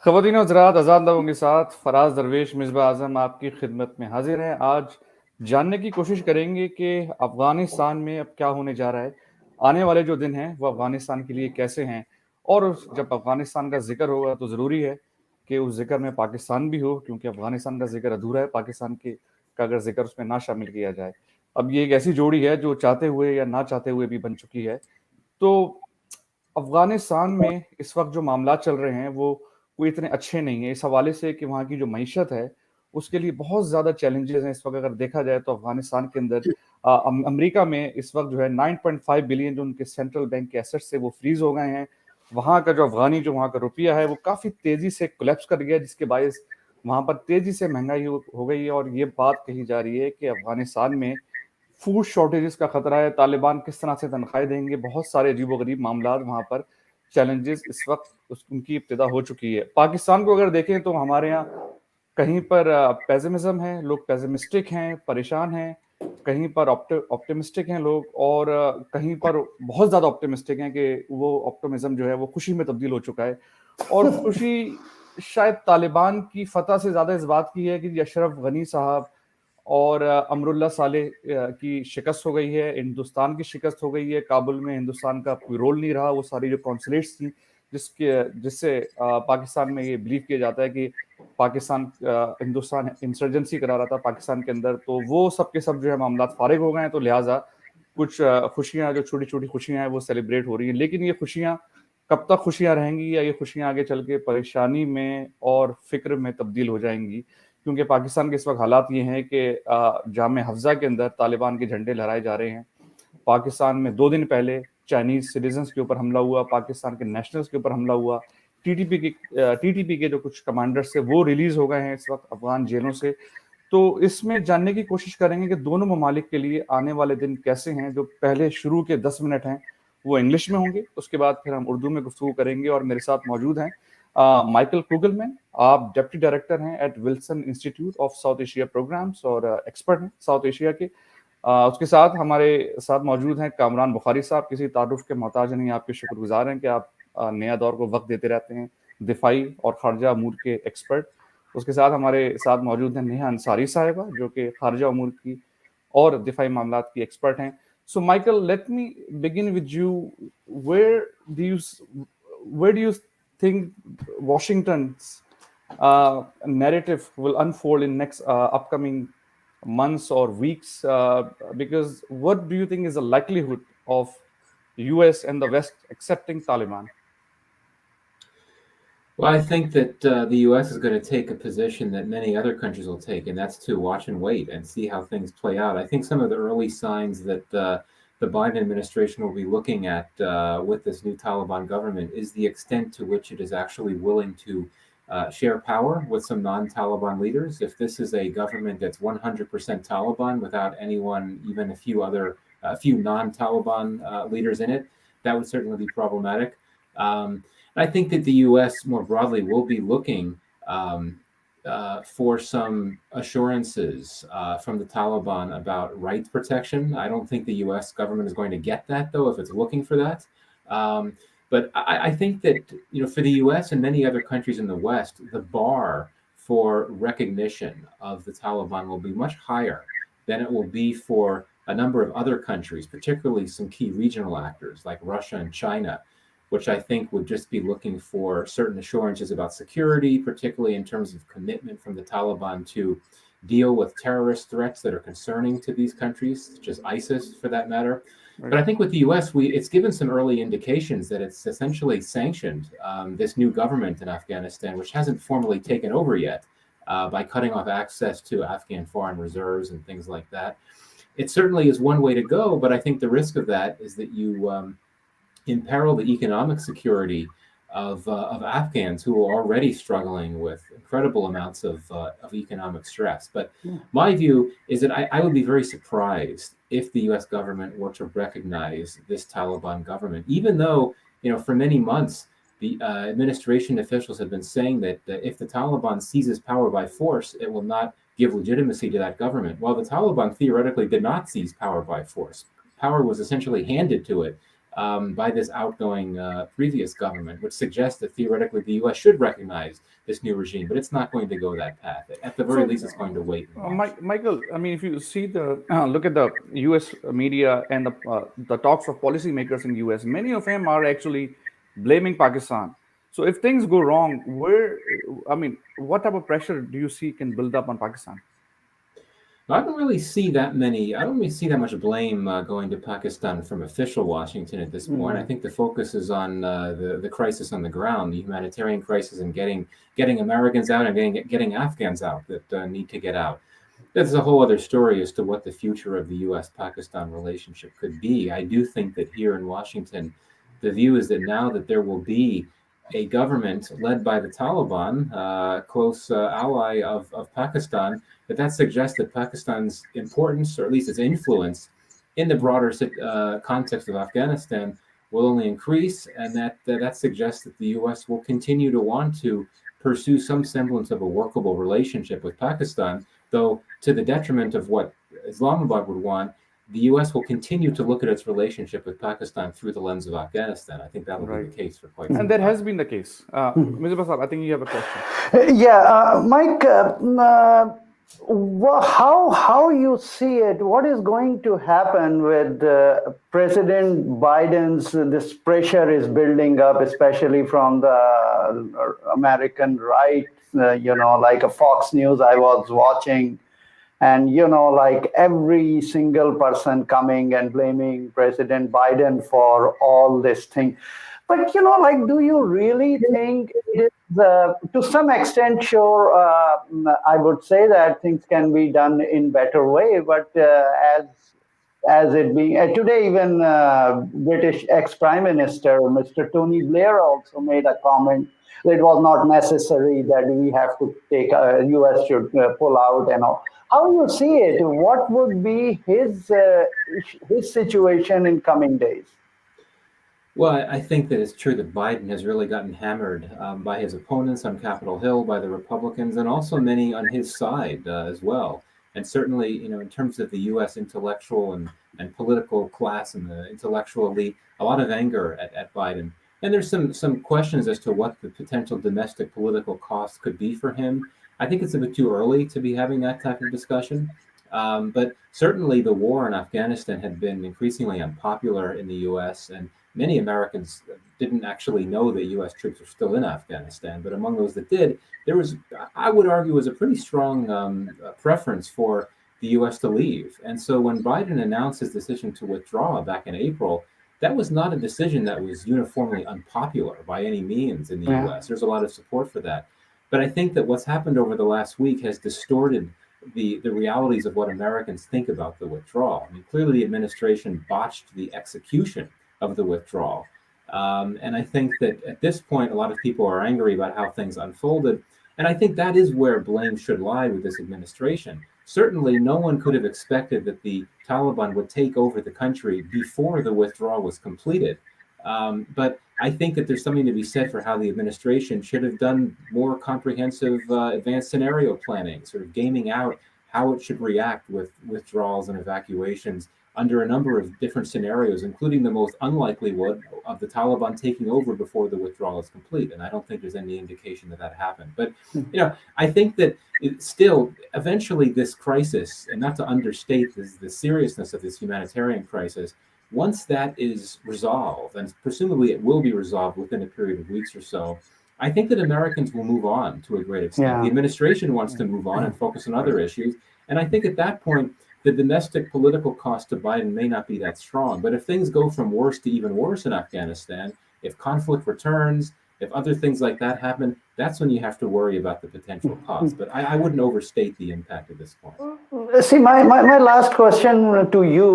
خواتین و حضرات، آزاد لوگوں کے ساتھ فراز، درویش، مصباح، اعظم آپ کی خدمت میں حاضر ہیں۔ آج جاننے کی کوشش کریں گے کہ افغانستان میں اب کیا ہونے جا رہا ہے، آنے والے جو دن ہیں وہ افغانستان کے لیے کیسے ہیں، اور جب افغانستان کا ذکر ہوگا تو ضروری ہے کہ اس ذکر میں پاکستان بھی ہو، کیونکہ افغانستان کا ذکر ادھورا ہے پاکستان کا اگر ذکر اس میں نہ شامل کیا جائے۔ اب یہ ایک ایسی جوڑی ہے جو چاہتے ہوئے یا نہ چاہتے ہوئے بھی بن چکی ہے۔ تو افغانستان میں اس وقت جو معاملات چل رہے ہیں وہ کوئی اتنے اچھے نہیں ہیں، اس حوالے سے کہ وہاں کی جو معیشت ہے اس کے لیے بہت زیادہ چیلنجز ہیں۔ اس وقت اگر دیکھا جائے تو افغانستان کے اندر امریکہ میں اس وقت جو ہے 9.5 بلین جو ان کے سینٹرل بینک کے ایسٹس سے وہ فریز ہو گئے ہیں۔ وہاں کا جو افغانی جو وہاں کا روپیہ ہے وہ کافی تیزی سے کولیپس کر گیا، جس کے باعث وہاں پر تیزی سے مہنگائی ہو گئی ہے، اور یہ بات کہی جا رہی ہے کہ افغانستان میں فوڈ شارٹیجز کا خطرہ ہے۔ طالبان کس طرح سے تنخواہیں دیں گے، بہت سارے عجیب و غریب معاملات وہاں پر چیلنجز اس وقت ان کی ابتدا ہو چکی ہے۔ پاکستان کو اگر دیکھیں تو ہمارے ہاں کہیں پر پیزمزم ہے، لوگ پیزمسٹک ہیں، پریشان ہیں، کہیں پر آپٹمسٹک ہیں لوگ، اور کہیں پر بہت زیادہ آپٹمسٹک ہیں کہ وہ آپٹمزم جو ہے وہ خوشی میں تبدیل ہو چکا ہے۔ اور خوشی شاید طالبان کی فتح سے زیادہ اس بات کی ہے کہ اشرف غنی صاحب اور امر اللہ صالح کی شکست ہو گئی ہے، ہندوستان کی شکست ہو گئی ہے، کابل میں ہندوستان کا کوئی رول نہیں رہا۔ وہ ساری جو کانسولیٹس تھیں جس سے پاکستان میں یہ بلیو کیا جاتا ہے کہ ہندوستان انسرجنسی کرا رہا تھا پاکستان کے اندر، تو وہ سب کے سب جو ہے معاملات فارغ ہو گئے ہیں۔ تو لہٰذا کچھ خوشیاں جو چھوٹی چھوٹی خوشیاں ہیں وہ سیلیبریٹ ہو رہی ہیں، لیکن یہ خوشیاں کب تک خوشیاں رہیں گی، یا یہ خوشیاں آگے چل کے پریشانی میں اور فکر میں تبدیل ہو جائیں گی؟ کیونکہ پاکستان کے اس وقت حالات یہ ہیں کہ جامع حفظہ کے اندر طالبان کے جھنڈے لہرائے جا رہے ہیں۔ پاکستان میں 2 دن پہلے چائنیز سٹیزنز کے اوپر حملہ ہوا، پاکستان کے نیشنلز کے اوپر حملہ ہوا، ٹی ٹی پی کے جو کچھ کمانڈرز تھے وہ ریلیز ہو گئے ہیں اس وقت افغان جیلوں سے۔ تو اس میں جاننے کی کوشش کریں گے کہ دونوں ممالک کے لیے آنے والے دن کیسے ہیں۔ جو پہلے شروع کے 10 منٹ ہیں وہ انگلش میں ہوں گے، اس کے بعد پھر ہم اردو میں گفتگو کریں گے، اور میرے ساتھ موجود ہیں مائیکل کوگلمین، آپ ڈپٹی ڈائریکٹر ہیں at Wilson Institute of South Asia programs اور ایکسپرٹ ہیں ساؤتھ ایشیا کے۔ اس کے ساتھ ہمارے ساتھ موجود ہیں کامران بخاری صاحب، کسی تعارف کے محتاج نہیں، آپ کے شکر گزار ہیں کہ آپ نیا دور کو وقت دیتے رہتے ہیں، دفاعی اور خارجہ امور کے ایکسپرٹ۔ اس کے ساتھ ہمارے ساتھ موجود ہیں نیہا انصاری صاحبہ، جو کہ خارجہ امور کی اور دفاعی معاملات کی ایکسپرٹ ہیں۔ So Michael, let me begin with you. Where do you where do you think Washington's narrative will unfold in next upcoming months or weeks? Because what do you think is the likelihood of U.S. and the West accepting Taliban? Well, I think that the U.S. is going to take a position that many other countries will take, and that's to watch and wait and see how things play out. I think some of the early signs that the Biden administration will be looking at with this new Taliban government is the extent to which it is actually willing to share power with some non-Taliban leaders. If this is a government that's 100% Taliban without anyone, even a few non-Taliban leaders in it, that would certainly be problematic. I think that the U.S. more broadly will be looking for some assurances from the Taliban about rights protection. I don't think the U.S. government is going to get that, though, if it's looking for that. But I think that for the U.S. and many other countries in the West, the bar for recognition of the Taliban will be much higher than it will be for a number of other countries, particularly some key regional actors like Russia and China, which I think would just be looking for certain assurances about security, particularly in terms of commitment from the Taliban to deal with terrorist threats that are concerning to these countries, such as ISIS for that matter. Right. But I think with the U.S., it's given some early indications that it's essentially sanctioned this new government in Afghanistan, which hasn't formally taken over yet, by cutting off access to Afghan foreign reserves and things like that. It certainly is one way to go, but I think the risk of that is that you imperil the economic security of Afghans who are already struggling with incredible amounts of economic stress. But my view is that I would be very surprised if the U.S. government were to recognize this Taliban government, even though, for many months, the administration officials have been saying that if the Taliban seizes power by force, it will not give legitimacy to that government. Well, the Taliban theoretically did not seize power by force. Power was essentially handed to it by this outgoing previous government, which suggests that theoretically the U.S. should recognize this new regime, but it's not going to go that path. At the very So, least, it's going to wait and watch. Michael, I mean, if you see the look at the U.S. media and the talks of policymakers in U.S., many of them are actually blaming Pakistan. So, if things go wrong, I mean, what type of pressure do you see can build up on Pakistan? I don't really see that many. I don't really see that much blame going to Pakistan from official Washington at this point. I think the focus is on the crisis on the ground, the humanitarian crisis, and getting Americans out and getting Afghans out that need to get out. That's a whole other story as to what the future of the U.S.-Pakistan relationship could be. I do think that here in Washington, the view is that now that there will be a government led by the Taliban, close ally of Pakistan, that suggests that Pakistan's importance, or at least its influence, in the broader context of Afghanistan will only increase, and that suggests that the U.S. will continue to want to pursue some semblance of a workable relationship with Pakistan, though to the detriment of what Islamabad would want. The U.S. will continue to look at its relationship with Pakistan through the lens of Afghanistan. I think that will be Right. the case for quite And some that time. has been the case. Misbah Sahab, I think you have a question. Yeah, Mike, how you see it? What is going to happen with President Biden's? This pressure is building up, especially from the American right. Like a Fox News I was watching, and like every single person coming and blaming President Biden for all this thing. But like, do you really think it is to some extent? Sure, I would say that things can be done in better way, but as it being today, even British ex-prime minister Mr. Tony Blair also made a comment that it was not necessary that we have to take U.S. should pull out and all. How you see it? What would be his situation in coming days? Well, I think that it's true that Biden has really gotten hammered by his opponents on Capitol Hill, by the Republicans, and also many on his side as well. And certainly, in terms of the U.S. intellectual and political class and the intellectual elite, a lot of anger at Biden. And there's some questions as to what the potential domestic political costs could be for him. I think it's a bit too early to be having that type of discussion. But certainly, the war in Afghanistan had been increasingly unpopular in the U.S., and many Americans didn't actually know that U.S. troops are still in Afghanistan. But among those that did, there was, I would argue, was a pretty strong preference for the U.S. to leave. And so when Biden announced his decision to withdraw back in April, that was not a decision that was uniformly unpopular by any means in the Yeah. U.S. There's a lot of support for that. But I think that what's happened over the last week has distorted the realities of what Americans think about the withdrawal. I mean, clearly the administration botched the execution of the withdrawal. And I think that at this point, a lot of people are angry about how things unfolded. And I think that is where blame should lie with this administration. Certainly, no one could have expected that the Taliban would take over the country before the withdrawal was completed. But I think that there's something to be said for how the administration should have done more comprehensive advanced scenario planning, sort of gaming out how it should react with withdrawals and evacuations under a number of different scenarios, including the most unlikely one of the Taliban taking over before the withdrawal is complete. And I don't think there's any indication that happened. But I think that still, eventually, this crisis, and not to understate the seriousness of this humanitarian crisis, once that is resolved, and presumably it will be resolved within a period of weeks or so, I think that Americans will move on to a great extent. Yeah. The administration wants to move on and focus on other issues. And I think at that point, the domestic political cost to Biden may not be that strong. But if things go from worse to even worse in Afghanistan, if conflict returns, if other things like that happen, that's when you have to worry about the potential cost. But I wouldn't overstate the impact at this point. See, my last question to you,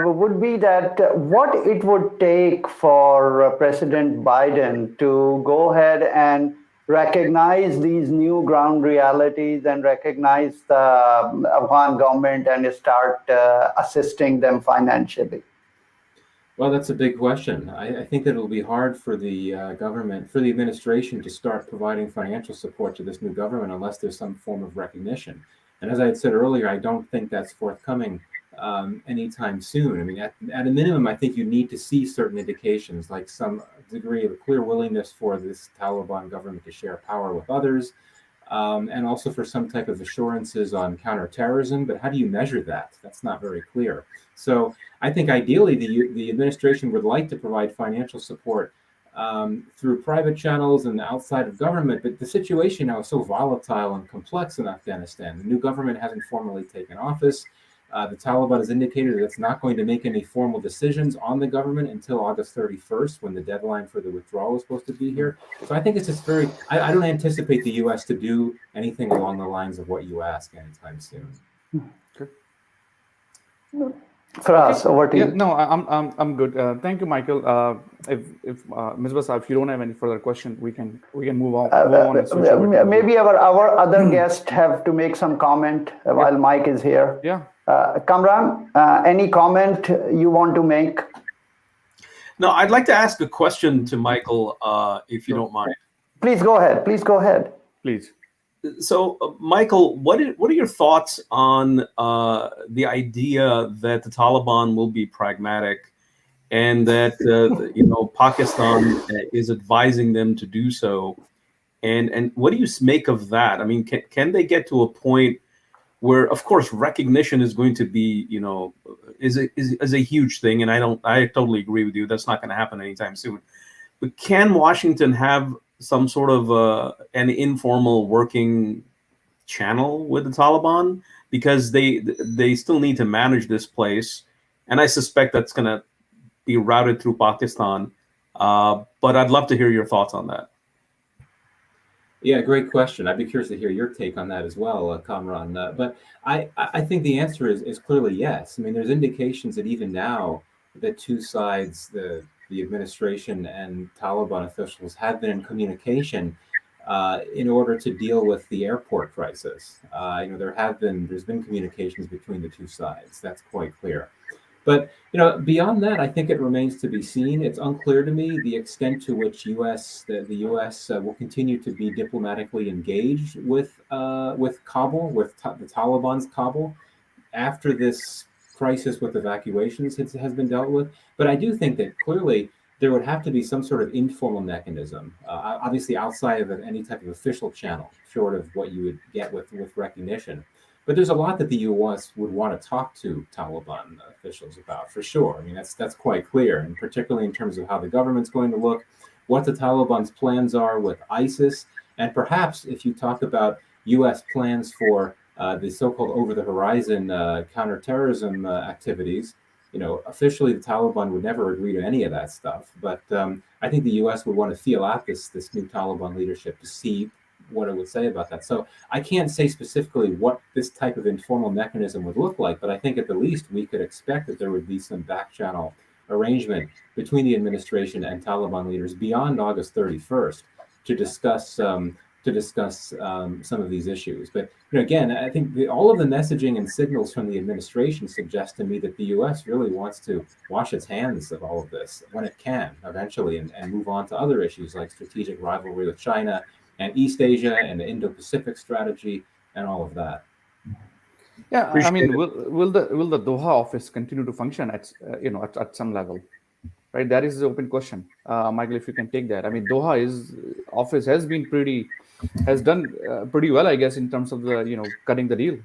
would be that what it would take for President Biden to go ahead and recognize these new ground realities and recognize the Afghan government and start assisting them financially? Well, that's a big question. I think that it'll be hard for the government, for the administration to start providing financial support to this new government unless there's some form of recognition. And as I had said earlier, I don't think that's forthcoming anytime soon. I mean, at a minimum, I think you need to see certain indications, like some degree of a clear willingness for this Taliban government to share power with others, and also for some type of assurances on counterterrorism. But how do you measure that? That's not very clear. So I think ideally the administration would like to provide financial support through private channels and outside of government. But the situation now is so volatile and complex in Afghanistan. The new government hasn't formally taken office. The Taliban has indicated that it's not going to make any formal decisions on the government until August 31st, when the deadline for the withdrawal is supposed to be here. So I think it's just I don't anticipate the U.S. to do anything along the lines of what you ask anytime soon. Okay. Faraz, over to you. Yeah, no, I'm good. Thank you, Michael. If Misbah, if you don't have any further question, we can move on. And switch over to Maybe our other guests have to make some comment while Mike is here. Yeah. Kamran, any comment you want to make? No, I'd like to ask a question to Michael, if you don't mind. Please go ahead. Please. So, Michael, what are your thoughts on the idea that the Taliban will be pragmatic, and that Pakistan is advising them to do so, and what do you make of that? I mean, can they get to a point where, of course, recognition is going to be, is a huge thing, and I totally agree with you. That's not going to happen anytime soon. But can Washington have some sort of an informal working channel with the Taliban, because they still need to manage this place, and I suspect that's going to be routed through Pakistan. But I'd love to hear your thoughts on that. Yeah, great question. I'd be curious to hear your take on that as well, Kamran. But I think the answer is clearly yes. I mean, there's indications that even now the two sides, the administration and Taliban officials, have been in communication in order to deal with the airport crisis. There's been communications between the two sides. That's quite clear. But beyond that, I think it remains to be seen. It's unclear to me the extent to which the U.S. Will continue to be diplomatically engaged with Kabul, with the Taliban's Kabul, after this crisis with evacuations has been dealt with. But I do think that clearly there would have to be some sort of informal mechanism, obviously outside of any type of official channel, short of what you would get with recognition. But there's a lot that the U.S. would want to talk to Taliban officials about, for sure. I mean, that's quite clear, and particularly in terms of how the government's going to look, what the Taliban's plans are with ISIS, and perhaps if you talk about U.S. plans for the so-called over-the-horizon counterterrorism activities, officially the Taliban would never agree to any of that stuff. But I think the U.S. would want to feel out this new Taliban leadership to see what it would say about that. So I can't say specifically what this type of informal mechanism would look like, but I think at the least we could expect that there would be some back channel arrangement between the administration and Taliban leaders beyond August 31st to discuss some of these issues. But again, I think all of the messaging and signals from the administration suggest to me that the U.S. really wants to wash its hands of all of this when it can eventually, and move on to other issues like strategic rivalry with China and East Asia and the Indo-Pacific strategy and all of that. Yeah, I mean, will the Doha office continue to function at some level? Right, that is the open question. Michael, if you can take that. I mean, office has done pretty well, I guess, in terms of the cutting the deal.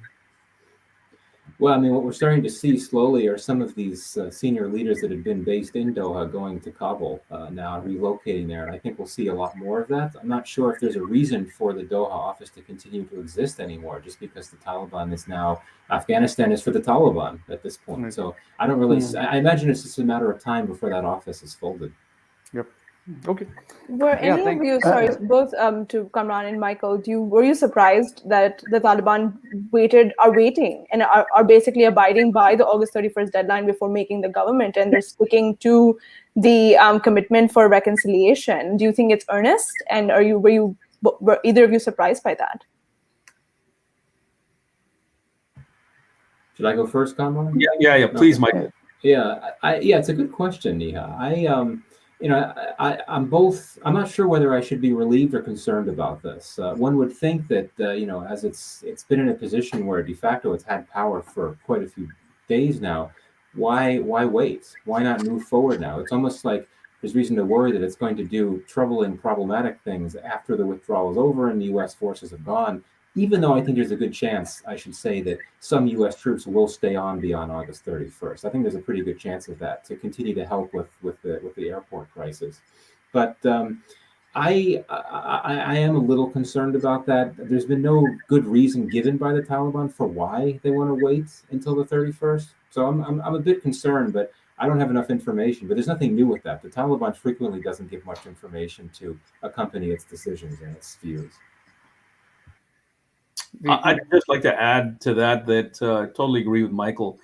Well, I mean, what we're starting to see slowly are some of these senior leaders that had been based in Doha going to Kabul now, relocating there. And I think we'll see a lot more of that. I'm not sure if there's a reason for the Doha office to continue to exist anymore, just because the Taliban is now, Afghanistan is for the Taliban at this point. Right. So I don't really, I imagine it's just a matter of time before that office is folded. Yep. Okay. Were any of you, sorry, both to Kamran and Michael, were you surprised that the Taliban are waiting and are basically abiding by the August 31st deadline before making the government, and they're sticking to the commitment for reconciliation? Do you think it's earnest? And were either of you surprised by that? Should I go first, Kamran? Yeah. Please, Michael. Yeah, it's a good question, Neha. I'm not sure whether I should be relieved or concerned about this. One would think that, as it's been in a position where de facto it's had power for quite a few days now. Why wait? Why not move forward now? It's almost like there's reason to worry that it's going to do troubling, problematic things after the withdrawal is over and the U.S. forces have gone. Even though I think there's a good chance, I should say, that some U.S. troops will stay on beyond August 31st. I think there's a pretty good chance of that to continue to help with the airport crisis. But I am a little concerned about that. There's been no good reason given by the Taliban for why they want to wait until the 31st. So I'm a bit concerned, but I don't have enough information. But there's nothing new with that. The Taliban frequently doesn't give much information to accompany its decisions and its views. I'd just like to add to that I totally agree with Michael,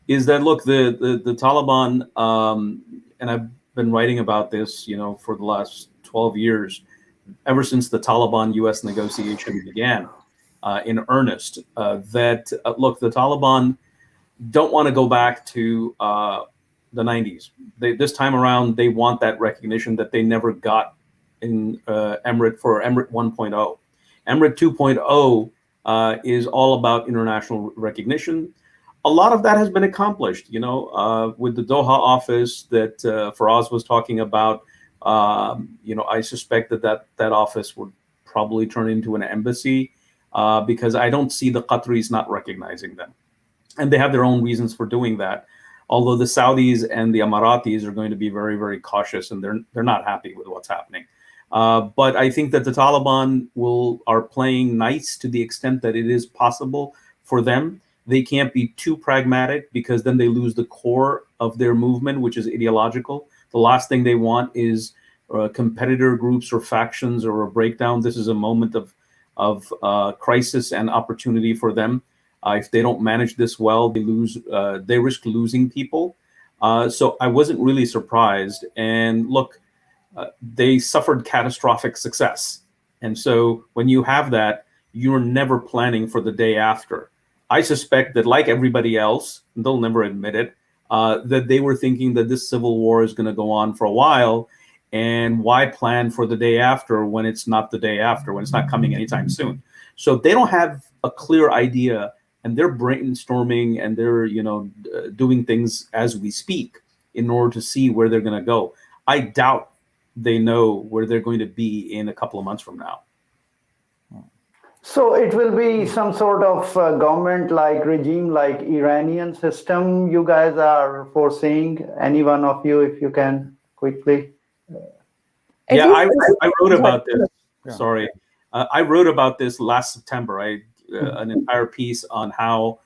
is that look, the Taliban, and I've been writing about this, for the last 12 years, ever since the Taliban-U.S. negotiation began in earnest, look, the Taliban don't want to go back to the 90s. This time around, they want that recognition that they never got in Emirate 1.0. Emirate 2.0 is all about international recognition. A lot of that has been accomplished, with the Doha office that Faraz was talking about. I suspect that office would probably turn into an embassy because I don't see the Qataris not recognizing them. And they have their own reasons for doing that. Although the Saudis and the Emiratis are going to be very, very cautious, and they're not happy with what's happening. But I think that the Taliban are playing nice to the extent that it is possible for them. They can't be too pragmatic because then they lose the core of their movement, which is ideological. The last thing they want is competitor groups or factions or a breakdown. This is a moment of crisis and opportunity for them. If they don't manage this well, they risk losing people. So I wasn't really surprised. And look, they suffered catastrophic success. And so when you have that, you're never planning for the day after. I suspect that, like everybody else, and they'll never admit it, that they were thinking that this civil war is going to go on for a while. And why plan for the day after when it's not the day after, when it's not coming anytime soon? So they don't have a clear idea, and they're brainstorming and they're doing things as we speak in order to see where they're going to go. I doubt they know where they're going to be in a couple of months from now. So it will be some sort of government-like regime, like Iranian system you guys are foreseeing? Any one of you, if you can quickly? Yeah, I wrote about this. Yeah. Sorry. I wrote about this last September. An entire piece on how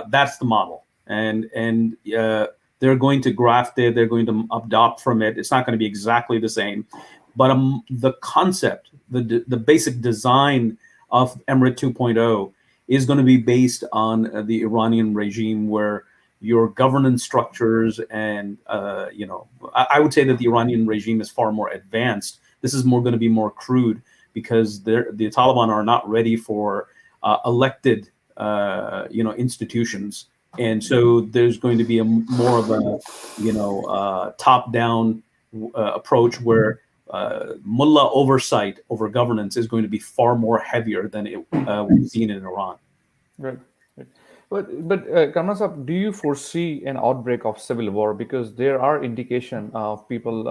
that's the model. And they're going to graft it. They're going to adopt from it. It's not going to be exactly the same. But the concept, the basic design of Emirate 2.0 is going to be based on the Iranian regime, where your governance structures and, I would say that the Iranian regime is far more advanced. This is going to be more crude because the Taliban are not ready for elected, institutions. And so there's going to be more of a, top-down approach where mullah oversight over governance is going to be far more heavier than we've seen in Iran. Right. But Kamran Sahab, do you foresee an outbreak of civil war? Because there are indication of people,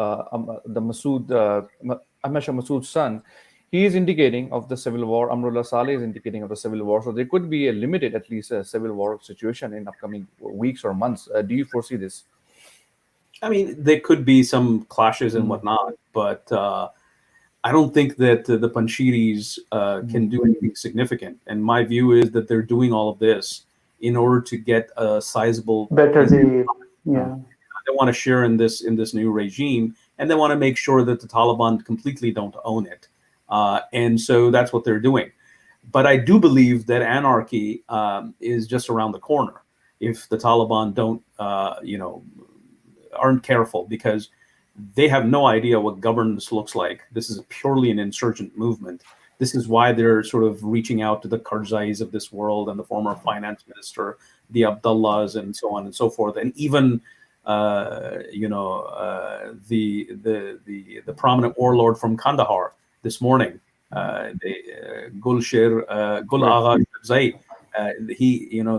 the Masood's son, he is indicating of the civil war. Amrullah Saleh is indicating of the civil war. So there could be a limited, at least, a civil war situation in upcoming weeks or months. Do you foresee this? I mean, there could be some clashes and whatnot, but I don't think that the Panjshiris can do anything significant. And my view is that they're doing all of this in order to get a sizable better deal. Yeah, they want to share in this new regime, and they want to make sure that the Taliban completely don't own it. And so that's what they're doing. But I do believe that anarchy is just around the corner if the Taliban don't, aren't careful, because they have no idea what governance looks like. This is purely an insurgent movement. This is why they're sort of reaching out to the Karzais of this world and the former finance minister, the Abdullahs, and so on and so forth, and even the prominent warlord from Kandahar this morning, Gul Agha Karzai.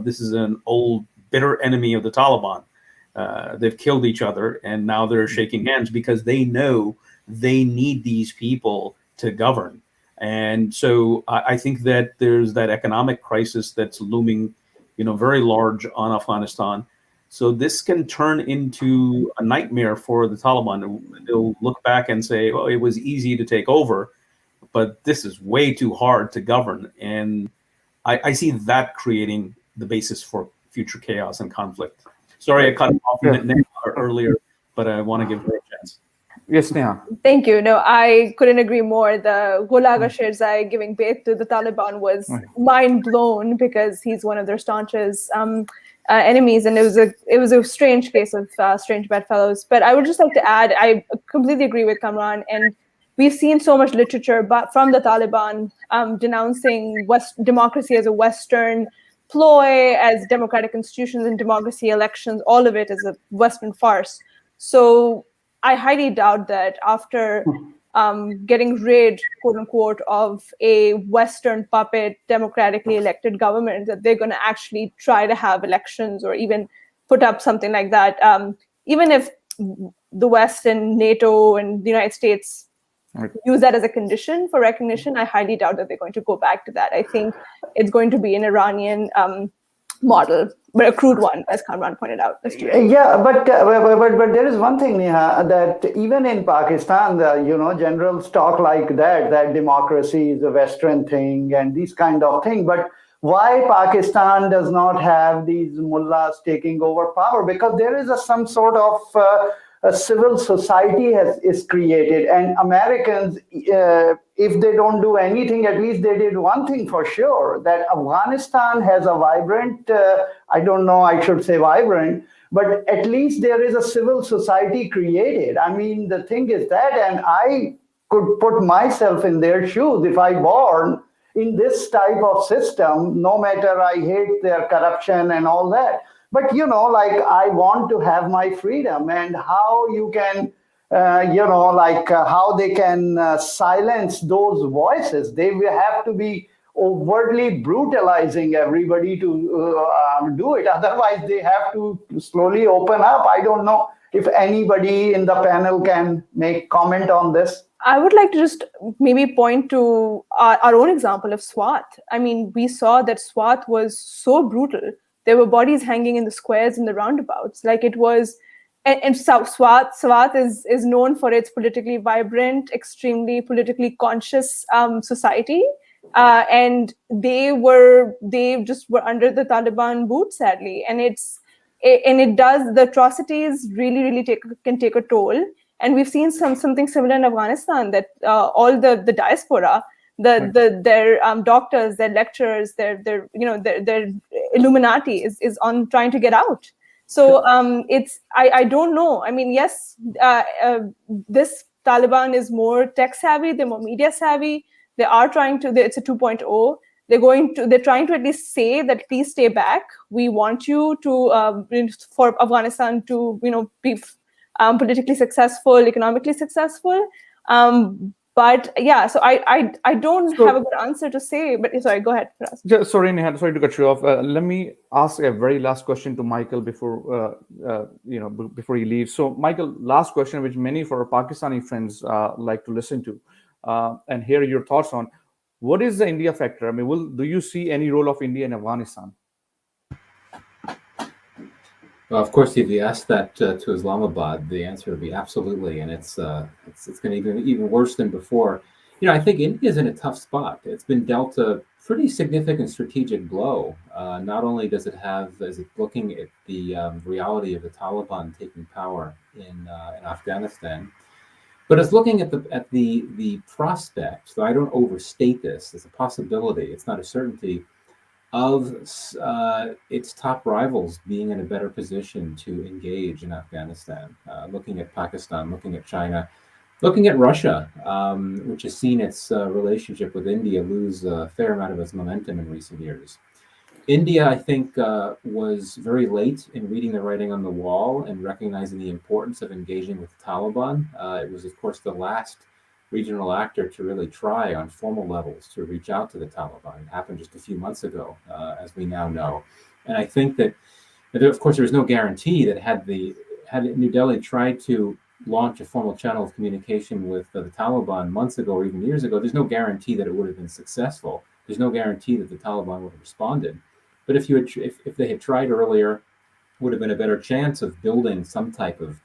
This is an old bitter enemy of the Taliban. They've killed each other, and now they're shaking hands because they know they need these people to govern. And so I think that there's that economic crisis that's looming, very large on Afghanistan. So this can turn into a nightmare for the Taliban. They'll look back and say, well, it was easy to take over, but this is way too hard to govern. And I see that creating the basis for future chaos and conflict. Sorry, I cut off Neha earlier, but I want to give her a chance. Yes, Neha. Thank you. No, I couldn't agree more. The Gulaga Shirzai giving birth to the Taliban was mind blown because he's one of their staunchest enemies, and it was a strange case of strange bedfellows. But I would just like to add, I completely agree with Kamran, and we've seen so much literature from the Taliban denouncing democracy as a Western ploy, as democratic institutions and democracy elections, all of it is a Western farce. So I highly doubt that after getting rid, quote unquote, of a Western puppet democratically elected government, that they're going to actually try to have elections or even put up something like that. Even if the West and NATO and the United States use that as a condition for recognition, I highly doubt that they're going to go back to that. I think it's going to be an Iranian model, but a crude one, as Kamran pointed out. Yeah, but there is one thing, Neha, that even in Pakistan, generals talk like that democracy is a Western thing and these kind of thing. But why Pakistan does not have these mullahs taking over power? Because there is some sort of a civil society is created, and Americans, if they don't do anything, at least they did one thing for sure, that Afghanistan has a vibrant, I don't know, I should say vibrant, but at least there is a civil society created. I mean, the thing is that, and I could put myself in their shoes if I born in this type of system, no matter I hate their corruption and all that. But, I want to have my freedom, and how you can, how they can silence those voices. They will have to be overtly brutalizing everybody to do it. Otherwise, they have to slowly open up. I don't know if anybody in the panel can make comment on this. I would like to just maybe point to our own example of SWAT. I mean, we saw that SWAT was so brutal. There were bodies hanging in the squares and the roundabouts. Like it was, and SWAT is known for its politically vibrant, extremely politically conscious society. And they just were under the Taliban boot, sadly. And the atrocities really can take a toll. And we've seen something similar in Afghanistan, that all the diaspora, their doctors, their lecturers, their Illuminati is on trying to get out. So I don't know. I mean, yes, this Taliban is more tech savvy, they're more media savvy. They are trying to. It's a 2.0. They're trying to at least say that please stay back. We want you to for Afghanistan to be politically successful, economically successful. But yeah, so I don't have a good answer to say. But sorry, go ahead, Faraz. Sorry, Neha, sorry to cut you off. Let me ask a very last question to Michael before before he leaves. So, Michael, last question, which many of our Pakistani friends like to listen to and hear your thoughts on. What is the India factor? I mean, do you see any role of India in Afghanistan? Well, of course, if you ask that to Islamabad, the answer would be absolutely, and it's going to be even worse than before. I think India is in a tough spot. It's been dealt a pretty significant strategic blow. Not only is it looking at the reality of the Taliban taking power in Afghanistan, but it's looking at the prospect. So I don't overstate this. It's a possibility. It's not a certainty of its top rivals being in a better position to engage in Afghanistan, looking at Pakistan, looking at China, looking at Russia, which has seen its relationship with India lose a fair amount of its momentum in recent years. India, I think, was very late in reading the writing on the wall and recognizing the importance of engaging with the Taliban. It was, of course, the last regional actor to really try on formal levels to reach out to the Taliban. It happened just a few months ago, as we now know. And I think that Of course, there was no guarantee that had New Delhi tried to launch a formal channel of communication with the Taliban months ago or even years ago, there's no guarantee that it would have been successful. There's no guarantee that the Taliban would have responded. But if they had tried earlier, would have been a better chance of building some type of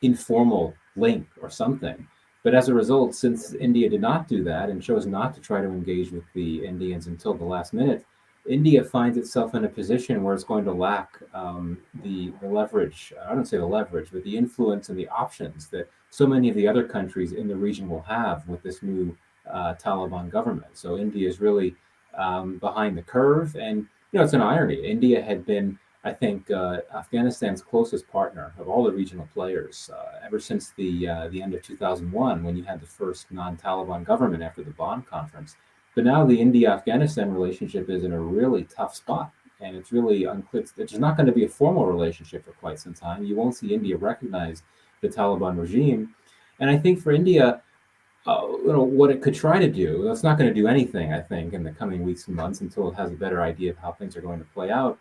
informal link or something. But as a result, since India did not do that and chose not to try to engage with the Indians until the last minute, India finds itself in a position where it's going to lack the leverage. I don't say the leverage, but the influence and the options that so many of the other countries in the region will have with this new Taliban government. So India is really behind the curve. And, it's an irony. India had been, I think, Afghanistan's closest partner of all the regional players ever since the end of 2001, when you had the first non-Taliban government after the Bonn conference. But now the India-Afghanistan relationship is in a really tough spot, and it's really unclear. It's not going to be a formal relationship for quite some time. You won't see India recognize the Taliban regime. And I think for India, what it could try to do, it's not going to do anything, I think, in the coming weeks and months until it has a better idea of how things are going to play out.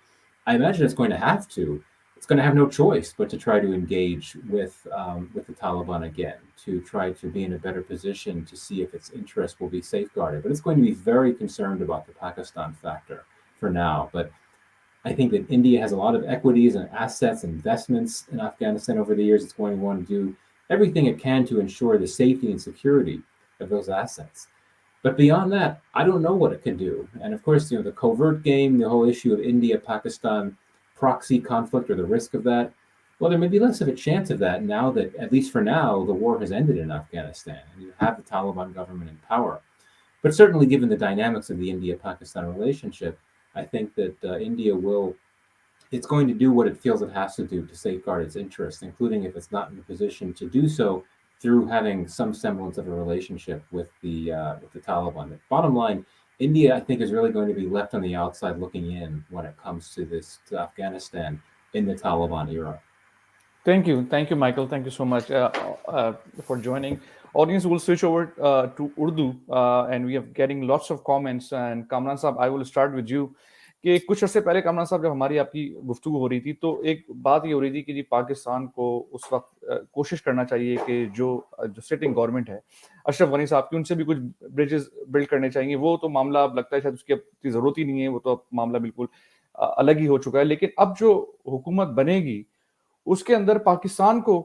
I imagine it's going to have to. It's going to have no choice but to try to engage with the Taliban again, to try to be in a better position to see if its interests will be safeguarded. But it's going to be very concerned about the Pakistan factor for now. But I think that India has a lot of equities and assets, investments in Afghanistan over the years. It's going to want to do everything it can to ensure the safety and security of those assets. But beyond that, I don't know what it can do. And of course, the covert game, the whole issue of India-Pakistan proxy conflict or the risk of that, well, there may be less of a chance of that now that, at least for now, the war has ended in Afghanistan and you have the Taliban government in power. But certainly given the dynamics of the India-Pakistan relationship, I think that India it's going to do what it feels it has to do to safeguard its interests, including if it's not in a position to do so through having some semblance of a relationship with the Taliban. But bottom line, India, I think, is really going to be left on the outside looking in when it comes to Afghanistan in the Taliban era. Thank you, Michael. Thank you so much for joining. Audience, will switch over to Urdu, and we are getting lots of comments. And Kamran Sahab, I will start with you. کہ کچھ عرصے پہلے کامران صاحب جب ہماری آپ کی گفتگو ہو رہی تھی تو ایک بات یہ ہو رہی تھی کہ جی پاکستان کو اس وقت کوشش کرنا چاہیے کہ جو سٹنگ گورنمنٹ ہے اشرف غنی صاحب کی, ان سے بھی کچھ بریجز بلڈ کرنے چاہیے. وہ تو معاملہ اب لگتا ہے شاید اس کی اب اتنی ضرورت ہی نہیں ہے, وہ تو اب معاملہ بالکل الگ ہی ہو چکا ہے. لیکن اب جو حکومت بنے گی اس کے اندر پاکستان کو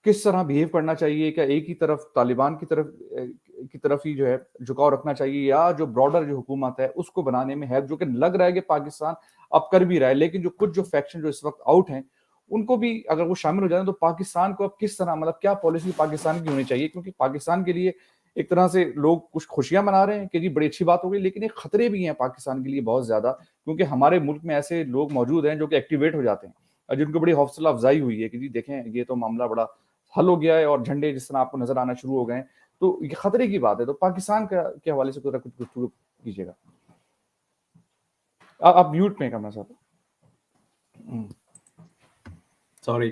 کس طرح بیہیو کرنا چاہیے؟ کیا ایک ہی طرف طالبان کی طرف ہی جو ہے جھکاؤ رکھنا چاہیے, یا جو براڈر جو حکومت ہے اس کو بنانے میں ہے, جو کہ لگ رہا ہے کہ پاکستان اب کر بھی رہا ہے, لیکن جو کچھ جو فیکشن جو اس وقت آؤٹ ہیں ان کو بھی اگر وہ شامل ہو جائیں تو پاکستان کو اب کس طرح, مطلب کیا پالیسی پاکستان کی ہونی چاہیے؟ کیونکہ پاکستان کے لیے ایک طرح سے لوگ کچھ خوشیاں منا رہے ہیں کہ جی بڑی اچھی بات ہو گئی, لیکن ایک خطرے بھی ہیں پاکستان کے لیے بہت زیادہ, کیونکہ ہمارے ملک میں ایسے لوگ موجود ہیں جو کہ ایکٹیویٹ ہو جاتے ہیں, جن کو بڑی حوصلہ افزائی ہوئی ہے کہ جی دیکھیں یہ تو معاملہ بڑا حل ہو گیا ہے اور جھنڈے جس طرح آپ کو نظر آنا شروع ہو گئے ہیں, تو یہ خطرے کی بات ہے. تو پاکستان کے حوالے سے کچھ گفتگو کیجیے گا. آپ میوٹ میں کرنا صاحب. سوری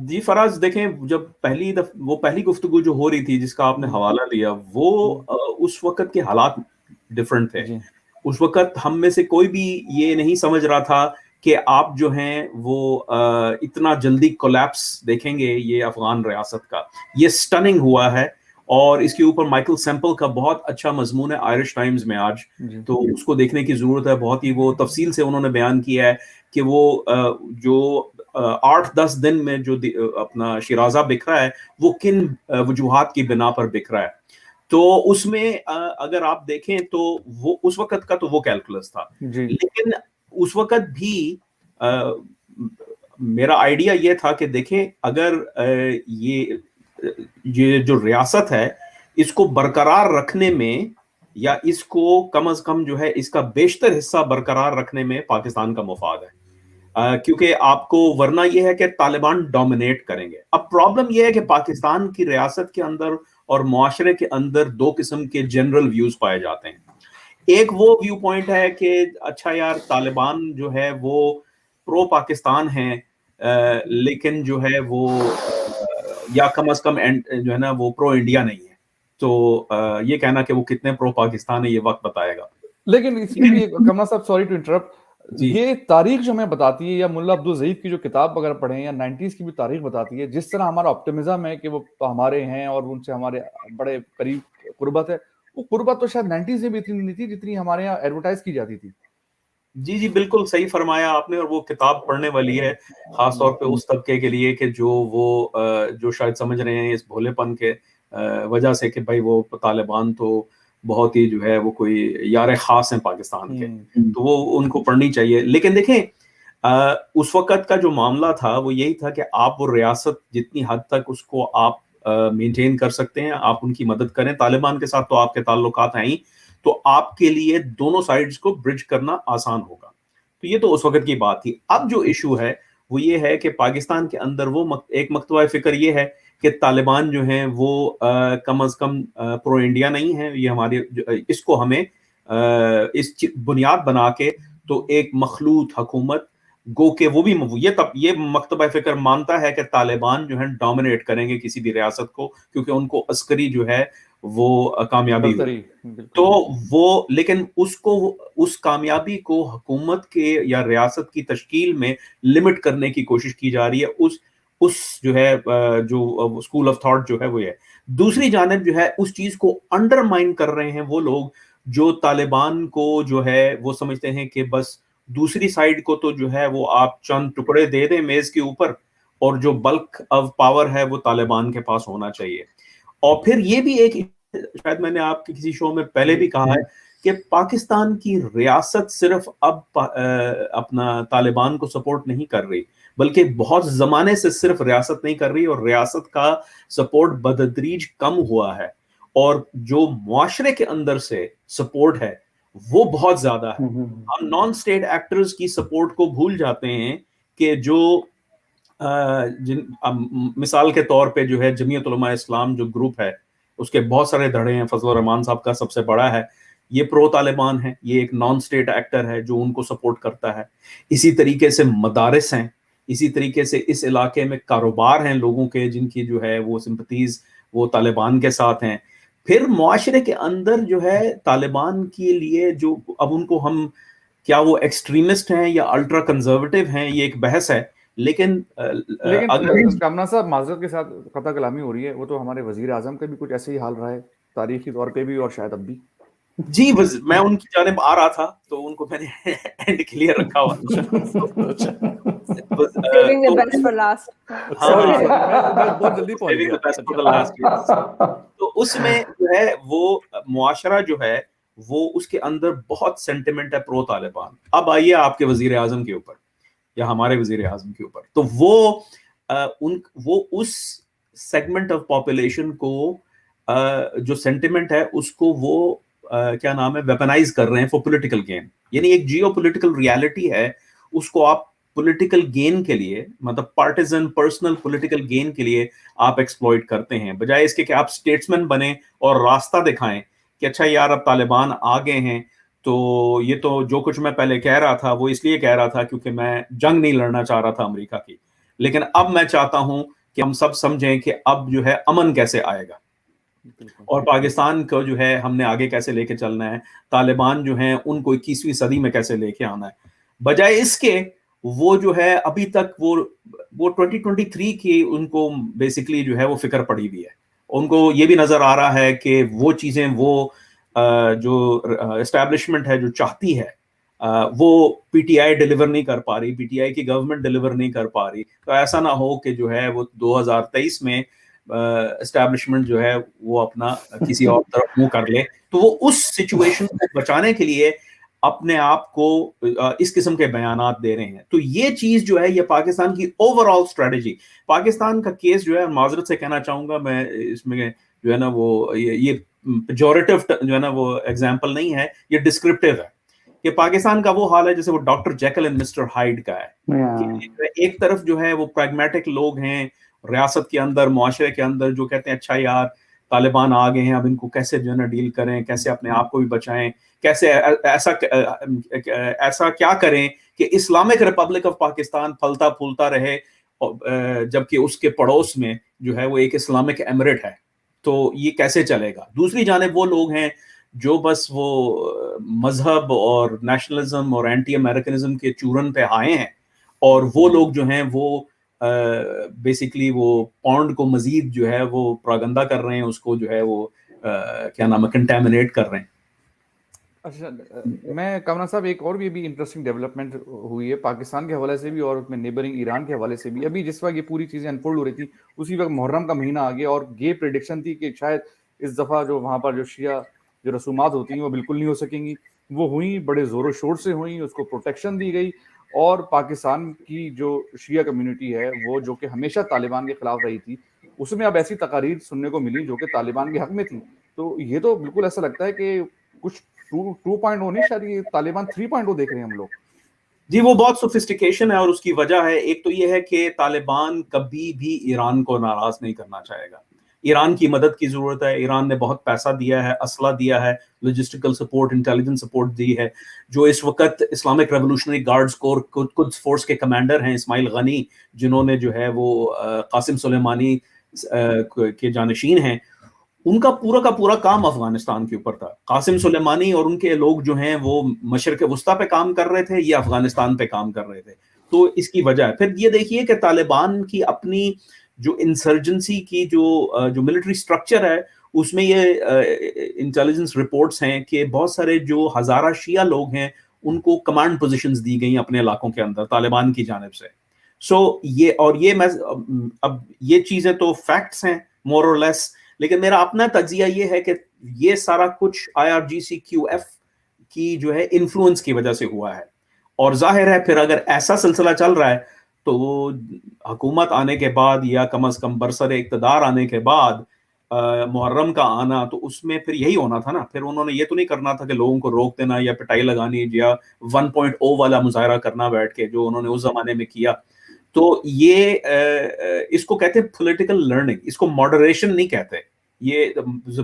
جی فراز, دیکھیں جب پہلی گفتگو جو ہو رہی تھی جس کا آپ نے حوالہ لیا, وہ اس وقت کے حالات ڈفرنٹ تھے. اس وقت ہم میں سے کوئی بھی یہ نہیں سمجھ رہا تھا کہ آپ جو ہیں وہ اتنا جلدی کولیپس دیکھیں گے یہ افغان ریاست کا. یہ سٹننگ ہوا ہے, اور اس کے اوپر مائیکل سیمپل کا بہت اچھا مضمون ہے آئرش ٹائمز میں آج, تو اس کو دیکھنے کی ضرورت ہے. بہت ہی وہ تفصیل سے انہوں نے بیان کیا ہے کہ وہ جو 8-10 دن میں جو اپنا شیرازہ بکھرا ہے وہ کن وجوہات کی بنا پر بکھرا ہے. تو اس میں اگر آپ دیکھیں تو وہ اس وقت کا تو وہ کیلکولس تھا, لیکن اس وقت بھی میرا آئیڈیا یہ تھا کہ دیکھیں اگر یہ جو ریاست ہے اس کو برقرار رکھنے میں, یا اس کو کم از کم جو ہے اس کا بیشتر حصہ برقرار رکھنے میں پاکستان کا مفاد ہے, کیونکہ آپ کو ورنہ یہ ہے کہ طالبان ڈومینیٹ کریں گے. اب پرابلم یہ ہے کہ پاکستان کی ریاست کے اندر اور معاشرے کے اندر دو قسم کے جنرل ویوز پائے جاتے ہیں. ایک وہ ویو پوائنٹ ہے کہ اچھا یار طالبان جو ہے وہ پرو پاکستان ہیں, لیکن جو ہے وہ یا کم از کم جو ہے نا وہ پرو انڈیا نہیں ہے. تو یہ کہنا کہ وہ کتنے پرو پاکستان ہے یہ وقت بتائے گا. لیکن اس میں بھی کمران صاحب, سوری ٹو انٹرپٹ, یہ تاریخ جو ہمیں بتاتی ہے، یا ملا عبدالضعیف کی جو کتاب اگر پڑھیں، یا 90s کی بھی تاریخ بتاتی ہے، جس طرح ہمارا آپٹیمزم ہے کہ وہ ہمارے ہیں اور ان سے ہمارے بڑے قریب قربت ہے، وہ قربت تو شاید 90s میں بھی اتنی نہیں تھی جتنی ہمارے یہاں ایڈورٹائز کی جاتی تھی. جی جی بالکل صحیح فرمایا آپ نے، اور وہ کتاب پڑھنے والی ہے خاص طور پہ اس طبقے کے لیے کہ جو شاید سمجھ رہے ہیں اس بھولے پن کے وجہ سے کہ بھائی وہ طالبان تو بہت ہی جو ہے وہ کوئی یار خاص ہیں پاکستان کے، تو وہ ان کو پڑھنی چاہیے. لیکن دیکھیں اس وقت کا جو معاملہ تھا وہ یہی تھا کہ آپ وہ ریاست جتنی حد تک اس کو آپ مینٹین کر سکتے ہیں آپ ان کی مدد کریں. طالبان کے ساتھ تو آپ کے تعلقات ہیں ہی، تو آپ کے لیے دونوں سائڈز کو برج کرنا آسان ہوگا. تو یہ تو اس وقت کی بات تھی. اب جو ایشو ہے وہ یہ ہے کہ پاکستان کے اندر وہ ایک مکتبہ فکر یہ ہے کہ طالبان جو ہیں وہ کم از کم پرو انڈیا نہیں ہیں. یہ ہمارے اس کو ہمیں اس بنیاد بنا کے تو ایک مخلوط حکومت گو کہ وہ بھی یہ مکتبہ فکر مانتا ہے کہ طالبان جو ہیں ڈومینیٹ کریں گے کسی بھی ریاست کو، کیونکہ ان کو عسکری جو ہے وہ کامیابی ہوئی. تو وہ لیکن اس کامیابی کو حکومت کے یا ریاست کی تشکیل میں لمٹ کرنے کی کوشش کی جا رہی ہے. اس جو ہے جو اسکول آف تھاٹ جو ہے وہ ہے. دوسری جانب جو ہے اس چیز کو انڈرمائن کر رہے ہیں وہ لوگ جو طالبان کو جو ہے وہ سمجھتے ہیں کہ بس دوسری سائڈ کو تو جو ہے وہ آپ چند ٹکڑے دے دیں میز کے اوپر، اور جو بلک آف پاور ہے وہ طالبان کے پاس ہونا چاہیے. اور پھر یہ بھی ایک شاید میں نے آپ کے کسی شو میں پہلے بھی کہا ہے کہ پاکستان کی ریاست صرف اب اپنا طالبان کو سپورٹ نہیں کر رہی، بلکہ بہت زمانے سے صرف ریاست نہیں کر رہی، اور ریاست کا سپورٹ بتدریج کم ہوا ہے، اور جو معاشرے کے اندر سے سپورٹ ہے وہ بہت زیادہ ہے. ہم نان اسٹیٹ ایکٹرز کی سپورٹ کو بھول جاتے ہیں کہ جو مثال کے طور پہ جو ہے جمعیت علماء اسلام جو گروپ ہے اس کے بہت سارے دھڑے ہیں، فضل الرحمان صاحب کا سب سے بڑا ہے، یہ پرو طالبان ہے، یہ ایک نان اسٹیٹ ایکٹر ہے جو ان کو سپورٹ کرتا ہے. اسی طریقے سے مدارس ہیں، اسی طریقے سے اس علاقے میں کاروبار ہیں لوگوں کے جن کی جو ہے وہ سمپتیز وہ طالبان کے ساتھ ہیں. پھر معاشرے کے اندر جو ہے طالبان کے لیے جو اب ان کو ہم کیا وہ ایکسٹریمسٹ ہیں یا الٹرا کنزرویٹو ہیں یہ ایک بحث ہے. لیکن کامران صاحب معذرت کے ساتھ قطع کلامی ہو رہی ہے، وہ تو ہمارے وزیر اعظم کا بھی کچھ ایسے ہی حال رہا ہے تاریخی طور پہ بھی اور شاید اب بھی. جی میں ان کی جانب آ رہا تھا تو ان کو میں نے اینڈ کلیئر رکھا ہوا. Saving the best for last. بہت جلدی پہنچ گیا. تو اس میں جو ہے وہ معاشرہ جو ہے وہ اس کے اندر بہت سینٹیمنٹ ہے پرو طالبان. اب آئیے آپ کے وزیر اعظم کے اوپر یا ہمارے وزیر اعظم کے اوپر، تو وہ اس سیگمنٹ آف پاپولیشن کو جو سینٹیمنٹ ہے اس کو وہ کیا نام ہے ویپنائز کر رہے ہیں فور پولیٹیکل گین. یعنی ایک جیو پولیٹیکل ریالٹی ہے، اس کو آپ پولیٹیکل گین کے لیے مطلب پارٹیزن پرسنل پولیٹیکل گین کے لیے آپ ایکسپلوئٹ کرتے ہیں، بجائے اس کے کہ آپ اسٹیٹسمین بنیں اور راستہ دکھائیں کہ اچھا یار اب طالبان آ گئے ہیں تو یہ تو جو کچھ میں پہلے کہہ رہا تھا وہ اس لیے کہہ رہا تھا کیونکہ میں جنگ نہیں لڑنا چاہ رہا تھا امریکہ کی، لیکن اب میں چاہتا ہوں کہ ہم سب سمجھیں کہ اب جو ہے امن کیسے آئے گا اور پاکستان کو جو ہے ہم نے آگے کیسے لے کے چلنا ہے، طالبان جو ہیں ان کو 21ویں صدی میں کیسے لے کے آنا ہے. بجائے اس کے وہ جو ہے ابھی تک وہ 2023 کی ان کو بیسکلی جو ہے وہ فکر پڑی ہوئی ہے. ان کو یہ بھی نظر آ رہا ہے کہ وہ چیزیں وہ جو اسٹیبلشمنٹ ہے جو چاہتی ہے وہ پی ٹی آئی ڈیلیور نہیں کر پا رہی، پی ٹی آئی کی گورنمنٹ ڈیلیور نہیں کر پا رہی. تو ایسا نہ ہو کہ جو ہے وہ 2023 میں اسٹیبلشمنٹ جو ہے وہ اپنا کسی اور طرف منہ کر لے. تو وہ اس سچویشن کو بچانے کے لیے اپنے آپ کو اس قسم کے بیانات دے رہے ہیں. تو یہ چیز جو ہے یہ پاکستان کی اوور آل اسٹریٹجی. پاکستان کا کیس جو ہے معذرت سے کہنا چاہوں گا میں اس میں جو ہے نا وہ یہ پیجوریٹو جو ہے نا وہ ایگزامپل نہیں ہے، یہ ڈسکرپٹیو ہے کہ پاکستان کا وہ حال ہے جیسے وہ doctor Jekyll and mister Hyde کا ہے. ایک طرف جو ہے وہ پریگمیٹک لوگ ہیں ریاست کے اندر معاشرے کے اندر جو کہتے ہیں اچھا یار طالبان آ گئے ہیں اب ان کو کیسے جو ہے نا ڈیل کریں، کیسے اپنے آپ کو بھی بچائیں، کیسے ایسا کیا کریں کہ اسلامک ریپبلک آف پاکستان پھلتا پھولتا رہے جبکہ اس کے پڑوس میں جو ہے وہ ایک اسلامک ایمریٹ ہے. تو یہ کیسے چلے گا؟ دوسری جانب وہ لوگ ہیں جو بس وہ مذہب اور نیشنلزم اور اینٹی امریکنزم کے چورن پہ آئے ہیں, اور وہ لوگ جو ہیں وہ بیسکلی وہ پونڈ کو مزید جو ہے وہ پراگندا کر رہے ہیں, اس کو جو ہے وہ کیا نام ہے کنٹامنیٹ کر رہے ہیں. اچھا, میں کامران صاحب ایک اور بھی ابھی انٹرسٹنگ ڈیولپمنٹ ہوئی ہے پاکستان کے حوالے سے بھی اور میں نیبرنگ ایران کے حوالے سے بھی. ابھی جس وقت یہ پوری چیزیں انفولڈ ہو رہی تھی اسی وقت محرم کا مہینہ آ گیا, اور یہ پریڈکشن تھی کہ شاید اس دفعہ جو وہاں پر جو شیعہ جو رسومات ہوتی ہیں وہ بالکل نہیں ہو سکیں گی. وہ ہوئیں, بڑے زور و شور سے ہوئیں, اس کو پروٹیکشن دی گئی, اور پاکستان کی جو شیعہ کمیونٹی ہے وہ جو کہ ہمیشہ طالبان کے خلاف رہی تھی, اس میں اب ایسی تقاریر سننے کو ملی جو کہ طالبان کے حق میں تھی. تو یہ تو بالکل ایسا لگتا ہے کہ کچھ 2.0 نہیں, شاید یہ طالبان 3.0 دیکھ رہے ہیں ہم لوگ. جی وہ بہت سوفسٹیکیشن ہے, اور اس کی وجہ ہے, ایک تو یہ ہے کہ طالبان کبھی بھی ایران کو ناراض نہیں کرنا چاہے گا. ایران کی مدد کی ضرورت ہے, ایران نے بہت پیسہ دیا ہے, اسلحہ دیا ہے, لاجسٹیکل سپورٹ, انٹیلیجنس سپورٹ دی ہے. جو اس وقت اسلامک ریولوشنری گارڈز کور قدس فورس کے کمانڈر ہیں اسماعیل غنی, جنہوں نے جو ہے وہ قاسم سلیمانی کے جانشین ہیں, ان کا پورا کام افغانستان کے اوپر تھا. قاسم سلیمانی اور ان کے لوگ جو ہیں وہ مشرق وسطیٰ پہ کام کر رہے تھے, یہ افغانستان پہ کام کر رہے تھے. تو اس کی وجہ ہے. پھر یہ دیکھیے کہ طالبان کی اپنی جو انسرجنسی کی جو ملٹری سٹرکچر ہے, اس میں یہ انٹیلیجنس رپورٹس ہیں کہ بہت سارے جو ہزارہ شیعہ لوگ ہیں ان کو کمانڈ پوزیشنز دی گئی اپنے علاقوں کے اندر طالبان کی جانب سے. یہ میں اب یہ چیزیں تو فیکٹس ہیں مور اور لیس, لیکن میرا اپنا تجزیہ یہ ہے کہ یہ سارا کچھ IRGC-QF کی جو ہے انفلوئنس کی وجہ سے ہوا ہے. اور ظاہر ہے پھر اگر ایسا سلسلہ چل رہا ہے تو حکومت آنے کے بعد یا کم از کم برسر اقتدار آنے کے بعد محرم کا آنا, تو اس میں پھر یہی ہونا تھا نا. پھر انہوں نے یہ تو نہیں کرنا تھا کہ لوگوں کو روک دینا یا پٹائی لگانی یا 1.0 والا مظاہرہ کرنا بیٹھ کے, جو انہوں نے اس زمانے میں کیا. تو یہ اس کو کہتے ہیں پولیٹیکل لرننگ, اس کو ماڈریشن نہیں کہتے. یہ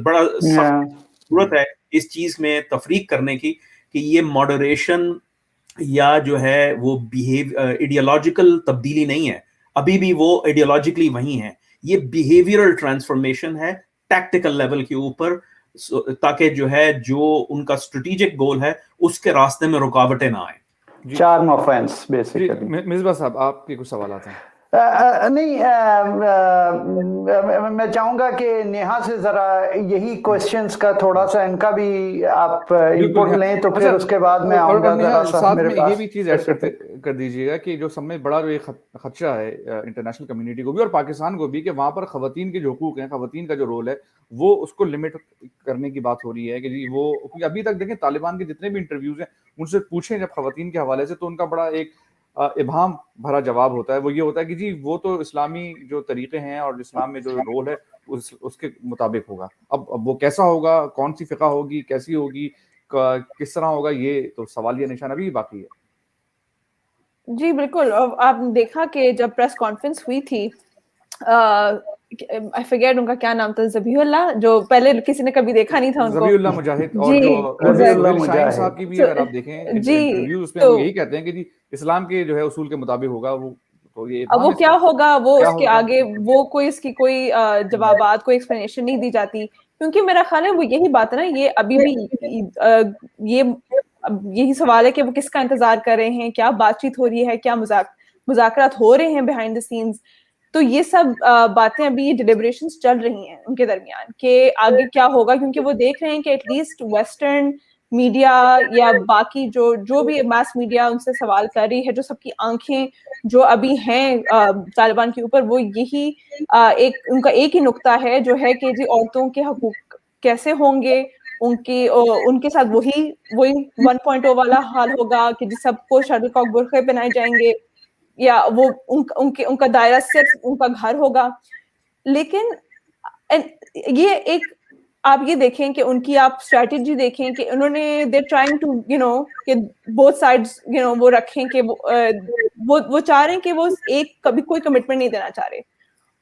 بڑا ضرورت ہے اس چیز میں تفریق کرنے کی کہ یہ ماڈریشن یا جو ہے وہ ایڈیالوجیکل تبدیلی نہیں ہے, ابھی بھی وہ ایڈیالوجیکلی وہی ہیں. یہ بیہیویئرل ٹرانسفارمیشن ہے ٹیکٹیکل لیول کے اوپر, تاکہ جو ہے جو ان کا اسٹریٹجک گول ہے اس کے راستے میں رکاوٹیں نہ آئیں. Charm offence basically. مصباح صاحب آپ کے کچھ سوالات ہیں؟ نہیں, میں چاہوں گا کہ نیہا سے ذرا یہی کوشچنس کا تھوڑا سا ان کا بھی آپ انپٹ لیں, تو پھر اس کے بعد میں آؤں گا ذرا سا میرے پاس. یہ بھی چیز ایڈ کر دیجیے گا کہ جو سب میں بڑا جو ایک خدشہ ہے انٹرنیشنل کمیونٹی کو بھی اور پاکستان کو بھی, کہ وہاں پر خواتین کے جو حقوق ہیں, خواتین کا جو رول ہے, وہ اس کو لمٹ کرنے کی بات ہو رہی ہے. کہ جی وہ ابھی تک دیکھیں طالبان کے جتنے بھی انٹرویوز ہیں ان سے پوچھیں جب خواتین کے حوالے سے, تو ان کا بڑا ایک ابہام بھرا جواب ہوتا ہے. وہ یہ ہوتا ہے کہ جی وہ تو اسلامی جو طریقے ہیں اور اسلام میں جو رول ہے اس کے مطابق ہوگا. اب وہ کیسا ہوگا, کون سی فقہ ہوگی, کیسی ہوگی, کس طرح ہوگا, یہ تو سوالیہ نشان ابھی باقی ہے. جی بالکل. آپ نے دیکھا کہ جب پریس کانفرنس ہوئی تھی, I forget ان کا کیا نام تھا, ذبیح اللہ, جو پہلے کسی نے کبھی دیکھا نہیں تھا ان کو, ذبیح اللہ مجاہد, اور جو شاہین صاحب کی بھی اگر آپ دیکھیں انٹرویو اس میں وہ یہی کہتے ہیں کہ جی اسلام کے جو ہے اصول کے مطابق ہوگا. وہ کیا ہوگا, وہ اس کے آگے وہ کوئی اس کی کوئی جوابات, کوئی ایکسپلینیشن نہیں دی جاتی, کیونکہ میرا خیال ہے وہ یہی بات ہے نا, یہ ابھی بھی یہی سوال ہے کہ وہ کس کا انتظار کر رہے ہیں, کیا بات چیت ہو رہی ہے, کیا مذاکرات ہو رہے ہیں بیہائنڈ دا سینز. تو یہ سب باتیں ابھی ڈیلیبریشنز چل رہی ہیں ان کے درمیان کہ آگے کیا ہوگا, کیونکہ وہ دیکھ رہے ہیں کہ ایٹ لیسٹ ویسٹرن میڈیا یا باقی جو بھی ماس میڈیا ان سے سوال کر رہی ہے, جو سب کی آنکھیں جو ابھی ہیں طالبان کے اوپر, وہ یہی ان کا ایک ہی نقطہ ہے جو ہے کہ جی عورتوں کے حقوق کیسے ہوں گے, ان کے ساتھ وہی 1.0 والا حال ہوگا کہ جی سب کو شٹل کاک برقعے پہنائے جائیں گے, یا وہ ان کا دائرہ صرف ان کا گھر ہوگا. لیکن یہ ایک آپ یہ دیکھیں کہ ان کی آپ اسٹریٹجی دیکھیں کہ انہوں نے دے ٹرائنگ ٹو کہ بوتھ سائڈز وہ رکھیں, کہ وہ چاہ رہے ہیں کہ وہ ایک کبھی کوئی کمٹمنٹ نہیں دینا چاہ رہے,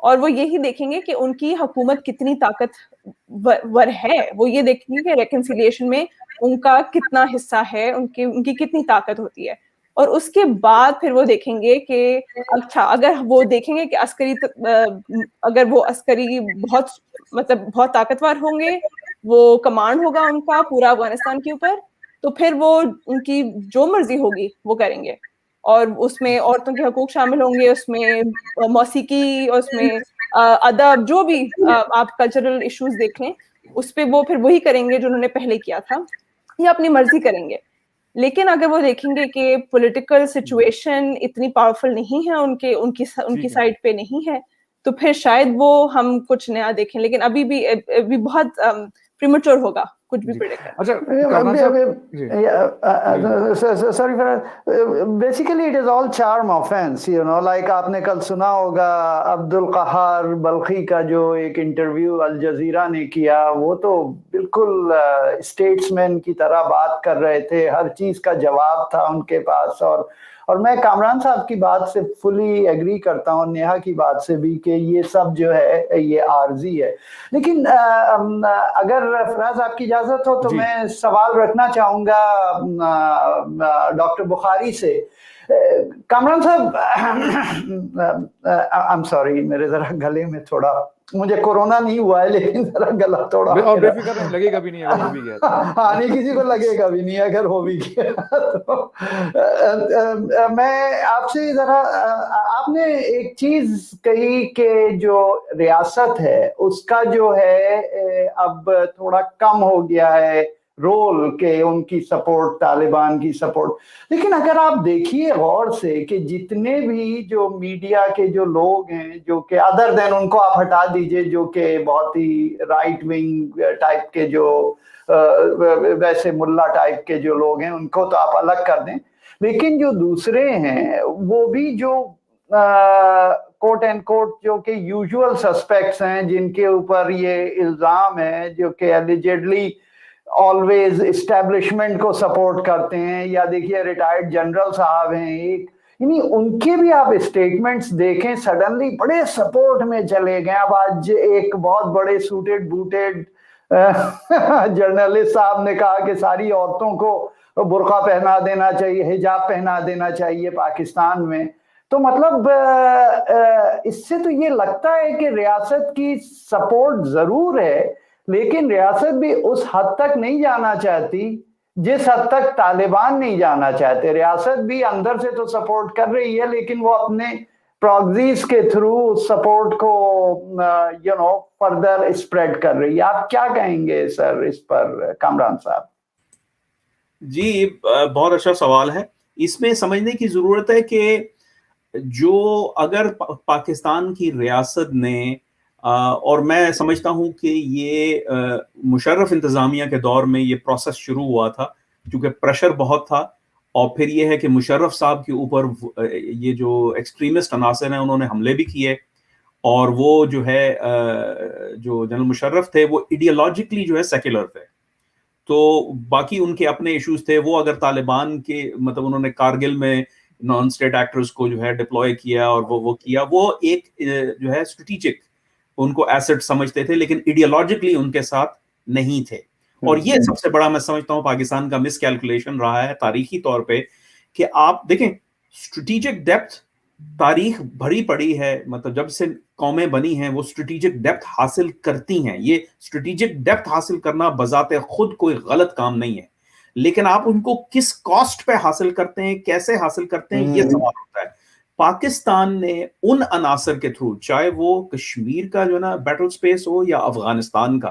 اور وہ یہی دیکھیں گے کہ ان کی حکومت کتنی طاقتور ہے. وہ یہ دیکھیں گے کہ ریکنسیلیشن میں ان کا کتنا حصہ ہے, ان کی کتنی طاقت ہوتی ہے, اور اس کے بعد پھر وہ دیکھیں گے کہ اچھا اگر وہ دیکھیں گے کہ اگر وہ عسکری بہت طاقتور ہوں گے, وہ کمانڈ ہوگا ان کا پورا افغانستان کے اوپر, تو پھر وہ ان کی جو مرضی ہوگی وہ کریں گے, اور اس میں عورتوں کے حقوق شامل ہوں گے, اس میں موسیقی, اس میں ادب, جو بھی آپ کلچرل ایشوز دیکھ لیں اس پہ وہ پھر وہی کریں گے جو انہوں نے پہلے کیا تھا, یا اپنی مرضی کریں گے. لیکن اگر وہ دیکھیں گے کہ پولیٹیکل سچویشن اتنی پاورفل نہیں ہے ان کی سائڈ پہ نہیں ہے, تو پھر شاید وہ ہم کچھ نیا دیکھیں. لیکن ابھی بھی بہت پریمیچور ہوگا کچھ بھی پریڈکٹ کرنا. Sorry, basically it is all charm offense, like آپ نے کل سنا ہوگا عبد القہار بلخی کا جو ایک انٹرویو الجزیرہ نے کیا, وہ تو بالکل اسٹیٹس مین کی طرح بات کر رہے تھے, ہر چیز کا جواب تھا ان کے پاس. اور میں کامران صاحب کی بات سے فلی ایگری کرتا ہوں, نیہا کی بات سے بھی, کہ یہ سب جو ہے یہ عارضی ہے. لیکن اگر فراز آپ کی اجازت ہو تو میں سوال رکھنا چاہوں گا ڈاکٹر بخاری سے. کامران صاحب, I'm sorry, میرے ذرا گلے میں تھوڑا, مجھے کورونا نہیں ہوا ہے لیکن ذرا گلا تھوڑا, اور بے فکر نہیں, لگے گا بھی نہیں اگر ہو بھی گیا. ہاں نہیں, کسی کو لگے گا بھی نہیں اگر ہو بھی گیا. تو میں آپ سے ذرا, آپ نے ایک چیز کہی کہ جو ریاست ہے اس کا جو ہے اب تھوڑا کم ہو گیا ہے رول, کہ ان کی سپورٹ, طالبان کی سپورٹ. لیکن اگر آپ دیکھیے غور سے کہ جتنے بھی جو میڈیا کے جو لوگ ہیں, جو کہ ادر دین ان کو آپ ہٹا دیجئے جو کہ بہت ہی رائٹ ونگ ٹائپ کے جو ویسے ملا ٹائپ کے جو لوگ ہیں, ان کو تو آپ الگ کر دیں, لیکن جو دوسرے ہیں وہ بھی جو کوٹ اینڈ کوٹ جو کہ یوزول سسپیکٹس ہیں, جن کے اوپر یہ الزام ہے, جو کہ اللیجڈلی آلویز اسٹیبلشمنٹ کو سپورٹ کرتے ہیں, یا دیکھیے ریٹائرڈ جنرل صاحب ہیں ایک, یعنی ان کے بھی آپ اسٹیٹمنٹس دیکھیں سڈنلی بڑے سپورٹ میں چلے گئے. اب آج ایک بہت بڑے سوٹڈ بوٹڈ جرنلسٹ صاحب نے کہا کہ ساری عورتوں کو برقع پہنا دینا چاہیے, حجاب پہنا دینا چاہیے پاکستان میں. تو مطلب اس سے تو یہ لگتا ہے کہ ریاست کی سپورٹ ضرور ہے, لیکن ریاست بھی اس حد تک نہیں جانا چاہتی جس حد تک طالبان نہیں جانا چاہتے. ریاست بھی اندر سے تو سپورٹ کر رہی ہے, لیکن وہ اپنے پراگزیز کے تھرو سپورٹ کو فردر اسپریڈ کر رہی ہے. آپ کیا کہیں گے سر اس پر کامران صاحب؟ جی بہت اچھا سوال ہے. اس میں سمجھنے کی ضرورت ہے کہ جو اگر پاکستان کی ریاست نے اور میں سمجھتا ہوں کہ یہ مشرف انتظامیہ کے دور میں یہ پروسیس شروع ہوا تھا, کیونکہ پریشر بہت تھا, اور پھر یہ ہے کہ مشرف صاحب کے اوپر یہ جو ایکسٹریمسٹ عناصر ہیں انہوں نے حملے بھی کیے, اور وہ جو ہے جو جنرل مشرف تھے وہ ایڈیالوجیکلی جو ہے سیکولر تھے, تو باقی ان کے اپنے ایشوز تھے. وہ اگر طالبان کے مطلب انہوں نے کارگل میں نان اسٹیٹ ایکٹرز کو جو ہے ڈپلوائے کیا اور وہ کیا, وہ ایک جو ہے اسٹریٹجک ان کو ایسٹ سمجھتے تھے, لیکن ایڈیالوجیکلی ان کے ساتھ نہیں تھے. اور یہ سب سے بڑا میں سمجھتا ہوں پاکستان کا مس کیلکولیشن رہا ہے تاریخی طور پہ, کہ آپ دیکھیں اسٹریٹجک ڈیپتھ تاریخ بھری پڑی ہے, مطلب جب سے قومیں بنی ہیں وہ اسٹریٹجک ڈیپتھ حاصل کرتی ہیں. یہ اسٹریٹجک ڈیپتھ حاصل کرنا بذات خود کوئی غلط کام نہیں ہے, لیکن آپ ان کو کس کاسٹ پہ حاصل کرتے ہیں, کیسے حاصل کرتے ہیں, یہ سوال ہوتا ہے. پاکستان نے ان عناصر کے تھرو, چاہے وہ کشمیر کا جو نا بیٹل سپیس ہو یا افغانستان کا,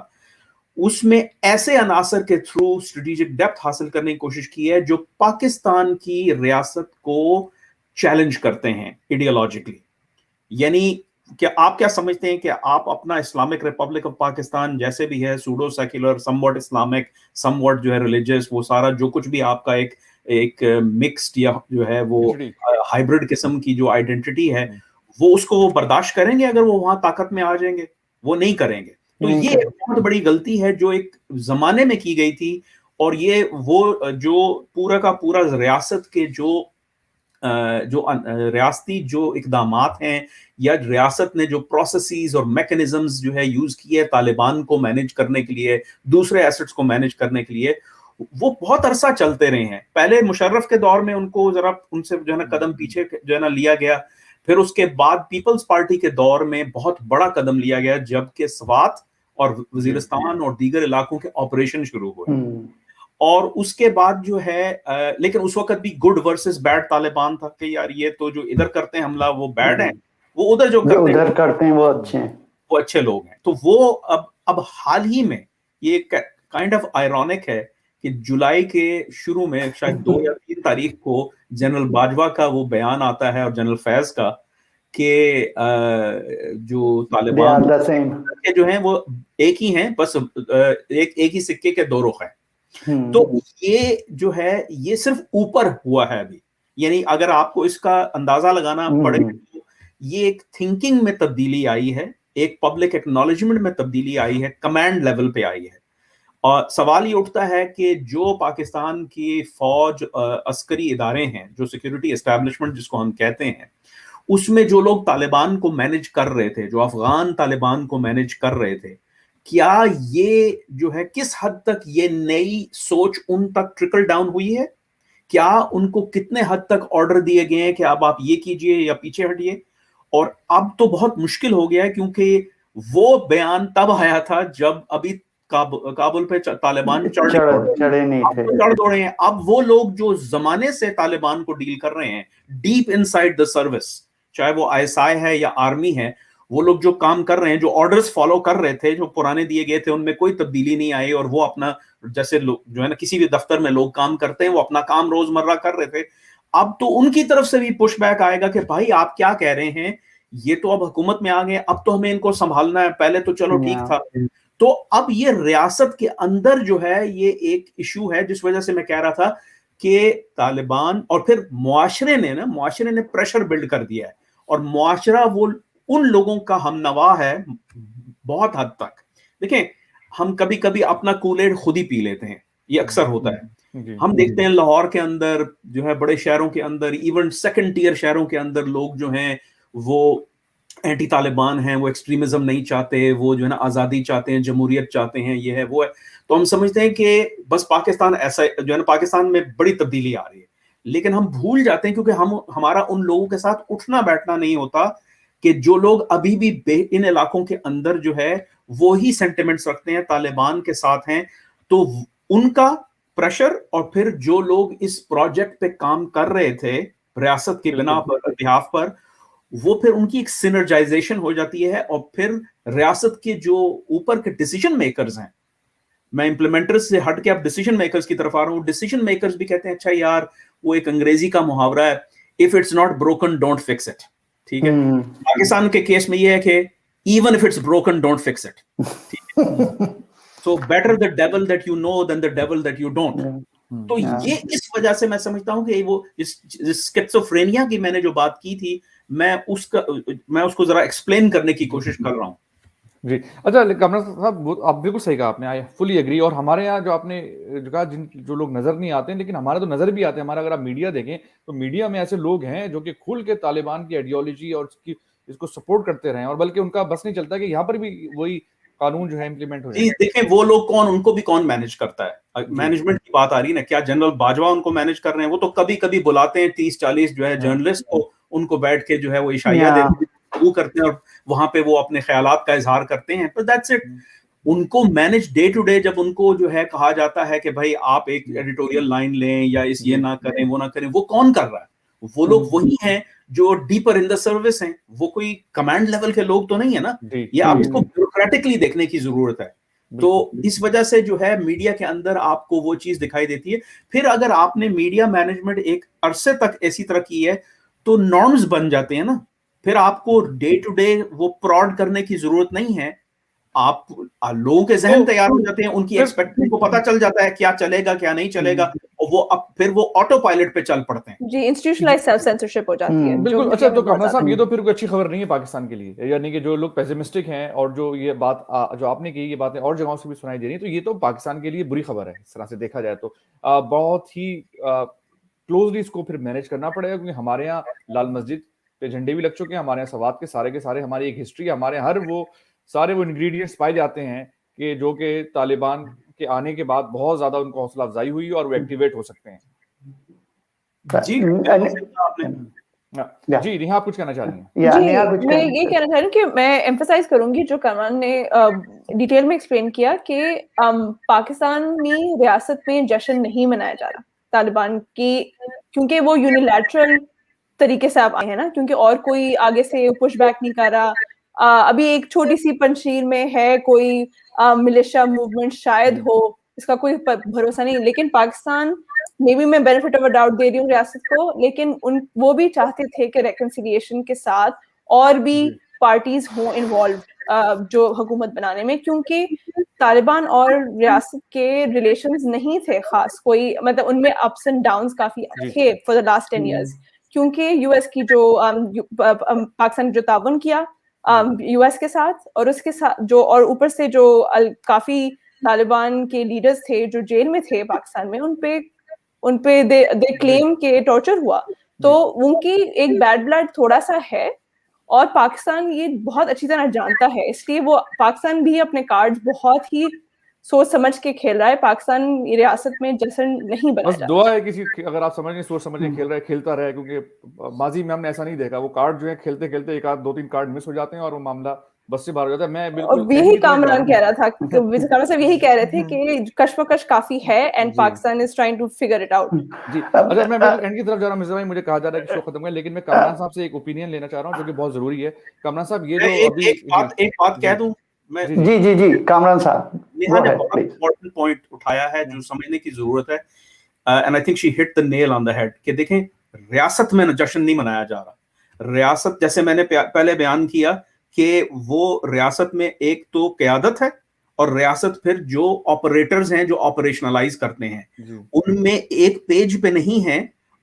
اس میں ایسے عناصر کے تھرو اسٹریٹجک ڈیپتھ حاصل کرنے کی کوشش کی ہے جو پاکستان کی ریاست کو چیلنج کرتے ہیں ایڈیالوجیکلی. یعنی کہ آپ کیا سمجھتے ہیں کہ آپ اپنا اسلامک ریپبلک آف پاکستان جیسے بھی ہے, pseudo secular, some what Islamic, some what جو ہے ریلیجس, وہ سارا جو کچھ بھی آپ کا ایک مکسڈ یا جو ہے وہ ہائیبرڈ قسم کی جو آئیڈینٹی ہے, وہ اس کو وہ برداشت کریں گے اگر وہ وہاں طاقت میں آ جائیں گے؟ وہ نہیں کریں گے. تو یہ ایک بہت بڑی غلطی ہے جو ایک زمانے میں کی گئی تھی, اور یہ وہ جو پورا کا پورا ریاست کے جو ریاستی جو اقدامات ہیں یا ریاست نے جو پروسیسز اور میکنزمز جو ہے یوز کیے طالبان کو مینیج کرنے کے لیے, دوسرے ایسٹس کو مینیج کرنے کے لیے, وہ بہت عرصہ چلتے رہے ہیں. پہلے مشرف کے دور میں ان کو ذرا ان سے جو ہے نا قدم پیچھے جو ہے نا لیا گیا, پھر اس کے بعد پیپلز پارٹی کے دور میں بہت بڑا قدم لیا گیا جبکہ سوات اور وزیرستان اور دیگر علاقوں کے آپریشن شروع ہوئے. اور اس کے بعد جو ہے لیکن اس وقت بھی گڈ ورسز بیڈ طالبان تھا کہ یار یہ تو جو ادھر کرتے ہیں حملہ وہ بیڈ ہیں, وہ ادھر جو کرتے ہیں وہ اچھے ہیں, وہ اچھے لوگ ہیں. تو وہ اب حال ہی میں یہ کائنڈ آف آئرونک ہے کہ جولائی کے شروع میں شاید 2 یا 3 تاریخ کو جنرل باجوہ کا وہ بیان آتا ہے اور جنرل فیض کا کہ جو طالبان کے جو ہیں وہ ایک ہی ہیں, بس ایک ہی سکے کے 2 رخ ہیں. تو یہ جو ہے یہ صرف اوپر ہوا ہے ابھی, یعنی اگر آپ کو اس کا اندازہ لگانا پڑے تو یہ ایک تھنکنگ میں تبدیلی آئی ہے, ایک پبلک ایکنالجمنٹ میں تبدیلی آئی ہے, کمانڈ لیول پہ آئی ہے. اور سوال یہ اٹھتا ہے کہ جو پاکستان کی فوج عسکری ادارے ہیں, جو سیکورٹی اسٹیبلشمنٹ جس کو ہم کہتے ہیں, اس میں جو لوگ طالبان کو مینج کر رہے تھے, جو افغان طالبان کو مینج کر رہے تھے, کیا یہ جو ہے کس حد تک یہ نئی سوچ ان تک ٹرکل ڈاؤن ہوئی ہے؟ کیا ان کو کتنے حد تک آرڈر دیے گئے ہیں کہ اب آپ یہ کیجئے یا پیچھے ہٹیے؟ اور اب تو بہت مشکل ہو گیا ہے کیونکہ وہ بیان تب آیا تھا جب ابھی کابل پہ طالبان چڑھے نہیں تھے, چڑھ دوڑے ہیں. اب وہ لوگ جو زمانے سے طالبان کو ڈیل کر رہے ہیں deep in side the service, چاہے وہ ISI ہے یا آرمی ہے, وہ لوگ جو کام کر رہے ہیں, جو آرڈرز فالو کر رہے تھے, جو پرانے دیے گئے تھے ان میں کوئی تبدیلی نہیں آئی, اور وہ اپنا جیسے جو ہے نا کسی بھی دفتر میں لوگ کام کرتے ہیں وہ اپنا کام روزمرہ کر رہے تھے. اب تو ان کی طرف سے بھی پش بیک آئے گا کہ بھائی آپ کیا کہہ رہے ہیں, یہ تو اب حکومت میں آ گئے, اب تو ہمیں ان کو سنبھالنا ہے, پہلے تو چلو ٹھیک تھا. تو اب یہ ریاست کے اندر جو ہے یہ ایک ایشو ہے, جس وجہ سے میں کہہ رہا تھا کہ طالبان اور پھر معاشرے نے پریشر بلڈ کر دیا ہے, اور معاشرہ وہ ان لوگوں کا ہم نوا ہے بہت حد تک. دیکھیں ہم کبھی کبھی اپنا کولیڈ خود ہی پی لیتے ہیں, یہ اکثر ہوتا ہے. ہم دیکھتے ہیں لاہور کے اندر جو ہے, بڑے شہروں کے اندر, ایون سیکنڈ ٹیئر شہروں کے اندر لوگ جو ہیں وہ اینٹی طالبان ہیں, وہ ایکسٹریمزم نہیں چاہتے, وہ جو ہے نا آزادی چاہتے ہیں, جمہوریت چاہتے ہیں, یہ ہے وہ ہے. تو ہم سمجھتے ہیں کہ بس پاکستان ایسا جو ہے نا, پاکستان میں بڑی تبدیلی آ رہی ہے, لیکن ہم بھول جاتے ہیں کیونکہ ہمارا ان لوگوں کے ساتھ اٹھنا بیٹھنا نہیں ہوتا کہ جو لوگ ابھی بھی ان علاقوں کے اندر جو ہے وہی سینٹیمنٹس رکھتے ہیں, طالبان کے ساتھ ہیں. تو ان کا پریشر, اور پھر جو لوگ اس پروجیکٹ پہ کام کر رہے تھے ریاست کی بنا پر, بہاف پر, وہ پھر ان کی ایک سینرجائزیشن ہو جاتی ہے, اور پھر ریاست کے جو اوپر کے ڈیسیجن میکرز ہیں, میں امپلیمنٹرز سے ہٹ کے اب ڈیسیجن میکرز کی طرف آ رہا ہوں, ڈیسیجن میکرز بھی کہتے ہیں اچھا یار وہ ایک انگریزی کا محاورہ ہے, if it's not broken don't fix it. ٹھیک ہے, پاکستان کے کیس میں یہ ہے کہ even if it's broken don't fix it. So better the devil that you know than the devil that you don't. تو یہ اس وجہ سے میں سمجھتا ہوں کہ وہ اسکیزوفرینیا کی میں نے جو بات کی تھی, میں اس کو ذرا ایکسپلین کرنے کی کوشش کر رہا ہوں. جی اچھا کمران صاحب, آپ بالکل صحیح کہا آپ نے, آئی فلی ایگری. اور ہمارے یہاں جو آپ نے جو کہا جو لوگ نظر نہیں آتے ہیں, لیکن ہمارے تو نظر بھی آتے ہیں. ہمارا اگر آپ میڈیا دیکھیں تو میڈیا میں ایسے لوگ ہیں جو کہ کھل کے طالبان کی آئیڈیالوجی اور اس کو سپورٹ کرتے رہے ہیں, اور بلکہ ان کا بس نہیں چلتا کہ یہاں پر بھی وہی قانون جو ہے امپلیمنٹ ہو جائے. دیکھیں وہ لوگ کون, ان کو بھی کون مینج کرتا ہے, مینجمنٹ کی بات آ رہی ہے نا, کیا جنرل باجوہ ان کو مینج کر رہے ہیں؟ وہ تو کبھی کبھی بلاتے ہیں 30-40 جو ہے جرنلسٹ کو, ان کو بیٹھ کے جو ہے وہ اشاعیہ دیتے ہیں, وہ کرتے ہیں, اور وہاں پہ وہ اپنے خیالات کا اظہار کرتے ہیں. تو دیٹس اٹ. ان کو مینج ڈے ٹو ڈے جب ان کو جو ہے کہا جاتا ہے کہ بھائی آپ ایک ایڈیٹوریل لائن لیں یا یہ نہ کریں وہ نہ کریں, وہ کون کر رہا ہے؟ وہ لوگ وہی ہیں جو ڈیپر ان دا سروس ہیں, وہ کوئی کمانڈ لیول کے لوگ تو نہیں ہے نا. یہ آپ اس کو بیوروکریٹکلی دیکھنے کی ضرورت ہے. تو اس وجہ سے جو ہے میڈیا کے اندر آپ کو وہ چیز دکھائی دیتی ہے. پھر اگر آپ نے میڈیا مینجمنٹ ایک عرصے تک ایسی طرح کی ہے تو نارمز بن جاتے ہیں نا, پھر آپ کو ڈے ٹو ڈے وہ پراڈ کرنے کی ضرورت نہیں ہے. آپ لوگوں کے ذہن تیار ہو جاتے ہیں, ان کی ایکسپیکٹیشن کو پتا چل جاتا ہے کیا چلے گا کیا نہیں چلے گا, اور وہ اب پھر وہ آٹو پائلٹ پہ چل پڑتے ہیں. جی انسٹیٹیوشنلائز سیلف سینسرشپ ہو جاتی ہے. بالکل. اچھا تو کمران صاحب یہ تو پھر کوئی اچھی خبر نہیں ہے پاکستان کے لیے, یعنی کہ جو لوگ پیسمسٹک ہیں اور جو یہ بات جو آپ نے کی یہ باتیں اور جگہوں سے بھی سنائی دے رہی ہیں, تو یہ تو پاکستان کے لیے بری خبر ہے اس طرح سے دیکھا جائے تو. بہت ہی کلوزلی اس کو پھر مینیج کرنا پڑے گا, کیونکہ ہمارے یہاں لال مسجد پہ جھنڈے بھی لگ چکے ہیں, ہمارے یہاں سوات کے سارے ہماری ایک ہسٹری ہے, ہمارے ہر وہ سارے وہ انگریڈینٹس پائے جاتے ہیں کہ جو کہ طالبان کے آنے کے بعد بہت زیادہ ان کو حوصلہ افزائی ہوئی اور وہ ایکٹیویٹ ہو سکتے ہیں. جی جی नेहा आप कुछ कहना चाह रही हैं? जी, मैं ये कहना चाह रही हूँ कि मैं एम्फसाइज करूंगी जो कमरान ने डिटेल में एक्सप्लेन किया कि पाकिस्तानी रियासत में जश्न नहीं मनाया जा रहा तालिबान की, क्योंकि वो यूनिलैटरल तरीके से आप आए हैं ना, क्योंकि और कोई आगे से पुश बैक नहीं कर रहा। अभी एक छोटी सी पंशीर में है कोई मिलिशिया मूवमेंट शायद हो, इसका कोई भरोसा नहीं, लेकिन पाकिस्तान मे बी मैं बेनिफिट ऑफ अ डाउट दे रही हूँ रियासत को, लेकिन वो भी चाहते थे कि रेकंसिलिएशन के साथ और भी पार्टीज हों इन्वॉल्व जो हुकूमत बनाने में, क्योंकि तालिबान और रियासत के रिलेशंस नहीं थे खास कोई, मतलब उनमें अप्स एंड डाउन्स काफी थे फॉर द लास्ट 10 years, क्योंकि यूएस की जो पाकिस्तान जो ताउन किया यूएस के साथ, और उसके साथ जो और ऊपर से जो काफी तालिबान के लीडर्स थे जो जेल में थे पाकिस्तान में, उनपे दे क्लेम के टॉर्चर हुआ, तो उनकी एक बैड ब्लड थोड़ा सा है और पाकिस्तान ये बहुत अच्छी तरह जानता है, इसलिए वो पाकिस्तान भी अपने कार्ड्स बहुत ही सोच समझ के खेल रहा है। पाकिस्तान रियासत में जश्न नहीं बनाया बस दुआ है किसी, अगर आप समझ नहीं सोच समझ के खेल रहे खेलता रहे, क्योंकि माजी में हमने ऐसा नहीं देखा, वो कार्ड जो है खेलते खेलते एक आध 2-3 कार्ड मिस हो जाते हैं और वो मामला बस से बाहर हो जाता है। मैं बिल्कुल यही कामरान कह रहा था, कामरान साहब यही कह रहे थे कि कश्मकश काफी है and Pakistan is trying to figure it out. जी, अच्छा मैं बिल्कुल एंड की तरफ जा रहा हूं मिर्जा भाई, मुझे कहा जा रहा है कि शो खत्म है, लेकिन मैं कमरान साहब से एक ओपिनियन लेना चाह रहा हूं जो कि बहुत जरूरी है। कमरान साहब ये जो अभी एक बात कह दूं मैं, जी कामरान साहब, नेहा ने बहुत इंपॉर्टेंट पॉइंट उठाया है जो समझने की जरूरत है, and I think she hit the nail on the head कि देखें रियासत में जश्न नहीं मनाया जा रहा। रियासत, जैसे मैंने पहले बयान किया कि वो रियासत में एक तो क़यादत है और रियासत फिर जो ऑपरेटर्स हैं जो ऑपरेशनलाइज करते हैं उनमें एक पेज पे नहीं है।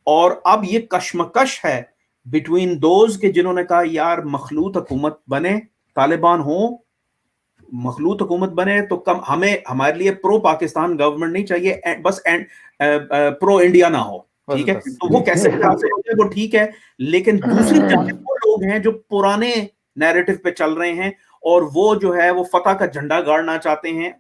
और अब ये कशमकश है बिटवीन दोज के जिन्होंने कहा यार मखलूत हुकूमत बने, तालिबान हो, मखलूत हुकूमत बने तो कम हमें हमारे लिए प्रो पाकिस्तान गवर्नमेंट नहीं चाहिए, बस प्रो इंडिया ना हो, ठीक है। तो वो कैसे वो ठीक है, लेकिन दूसरी जानिब वो लोग हैं जो पुराने नैरेटिव पे चल रहे हैं और वो जो है वो फतह का झंडा गाड़ना चाहते हैं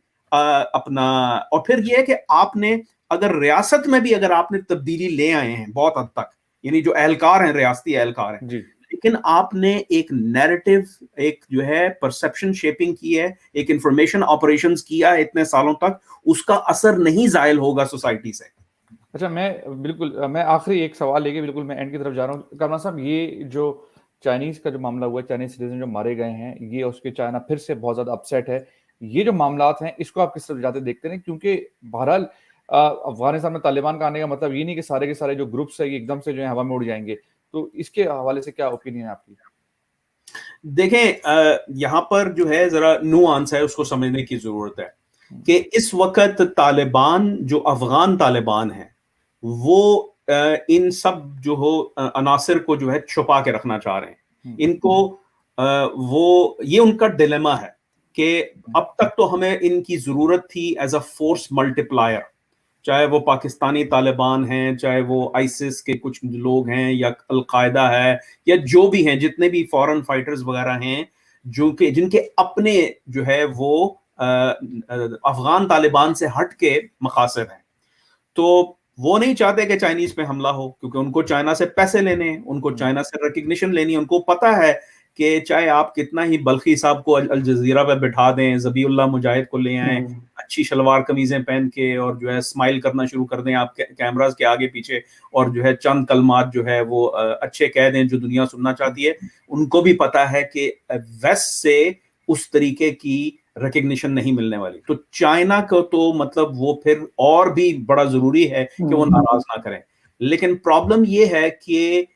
अपना। और फिर ये है कि आपने अगर रियासत में भी अगर आपने तब्दीली ले आए हैं बहुत हद तक, यानी जो एहलकार हैं रियासती एहलकार हैं, लेकिन आपने एक नैरेटिव, एक जो है परसेप्शन शेपिंग की है, एक इंफॉर्मेशन ऑपरेशंस किया है इतने सालों तक, उसका असर नहीं जायल होगा सोसाइटी से। अच्छा मैं आखिरी एक सवाल लेके बिल्कुल मैं एंड की तरफ जा रहा हूँ। कमरान साहब, ये जो चाइनीज का जो मामला हुआ है, चाइनीज सिटीजन जो मारे गए हैं, ये उसके चाइना फिर से बहुत ज्यादा अपसेट है। ये जो मामलात हैं इसको आप किस तरह जाते देखते हैं? क्योंकि बहरहाल अफगानिस्तान में तालिबान का आने का मतलब ये नहीं कि सारे के सारे जो ग्रुप्स है एकदम से जो है हवा में उड़ जाएंगे, तो इसके हवाले से क्या ओपिनियन है आपकी? देखें यहाँ पर जो है जरा नुआंस है, उसको समझने की जरूरत है कि इस वक्त तालिबान जो अफगान तालिबान है वो इन सब जो हो अनासिर को जो है छुपा के रखना चाह रहे हैं। इनको वो ये उनका डिलेमा है कि अब तक तो हमें इनकी जरूरत थी एज अ फोर्स मल्टीप्लायर, चाहे वो पाकिस्तानी तालिबान हैं, चाहे वो आईसिस के कुछ लोग हैं या अल-कायदा है या जो भी हैं, जितने भी फॉरेन फाइटर्स वगैरह हैं जो कि जिनके अपने जो है वो अफगान तालिबान से हट के मकासद हैं, तो वो नहीं चाहते कि चाइनीज पे हमला हो, क्योंकि उनको चाइना से पैसे लेने, उनको चाइना से रिकग्निशन लेनी। उनको पता है कि चाहे आप कितना ही बल्खी साहब को अल जजीरा पे बिठा दें, ज़बीउल्लाह मुजाहिद को ले आए अच्छी शलवार कमीजें पहन के और जो है स्माइल करना शुरू कर दें आप कैमरास के आगे पीछे, और जो है चंद कलमात जो है वो अच्छे कह दें जो दुनिया सुनना चाहती है, उनको भी पता है कि वेस्ट से उस तरीके की रिकग्निशन नहीं मिलने वाली। तो चाइना को तो मतलब वो फिर और भी बड़ा जरूरी है कि वो नाराज ना करें। लेकिन प्रॉब्लम ये है कि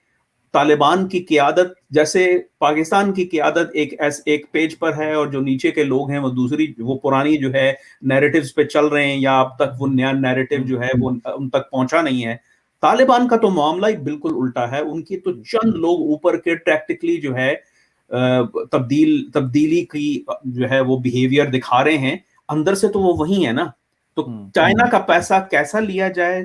तालिबान की क़यादत, जैसे पाकिस्तान की क़यादत एक पेज पर है और जो नीचे के लोग हैं वो दूसरी, वो पुरानी जो है नैरेटिव्स पे चल रहे हैं, या अब तक वो नया नैरेटिव जो है वो उन तक पहुंचा नहीं है। तालिबान का तो मामला ही बिल्कुल उल्टा है। उनकी तो चंद लोग ऊपर के टैक्टिकली जो है तब्दीली की जो है वो बिहेवियर दिखा रहे हैं, अंदर से तो वो वही है ना। तो चाइना का पैसा कैसा लिया जाए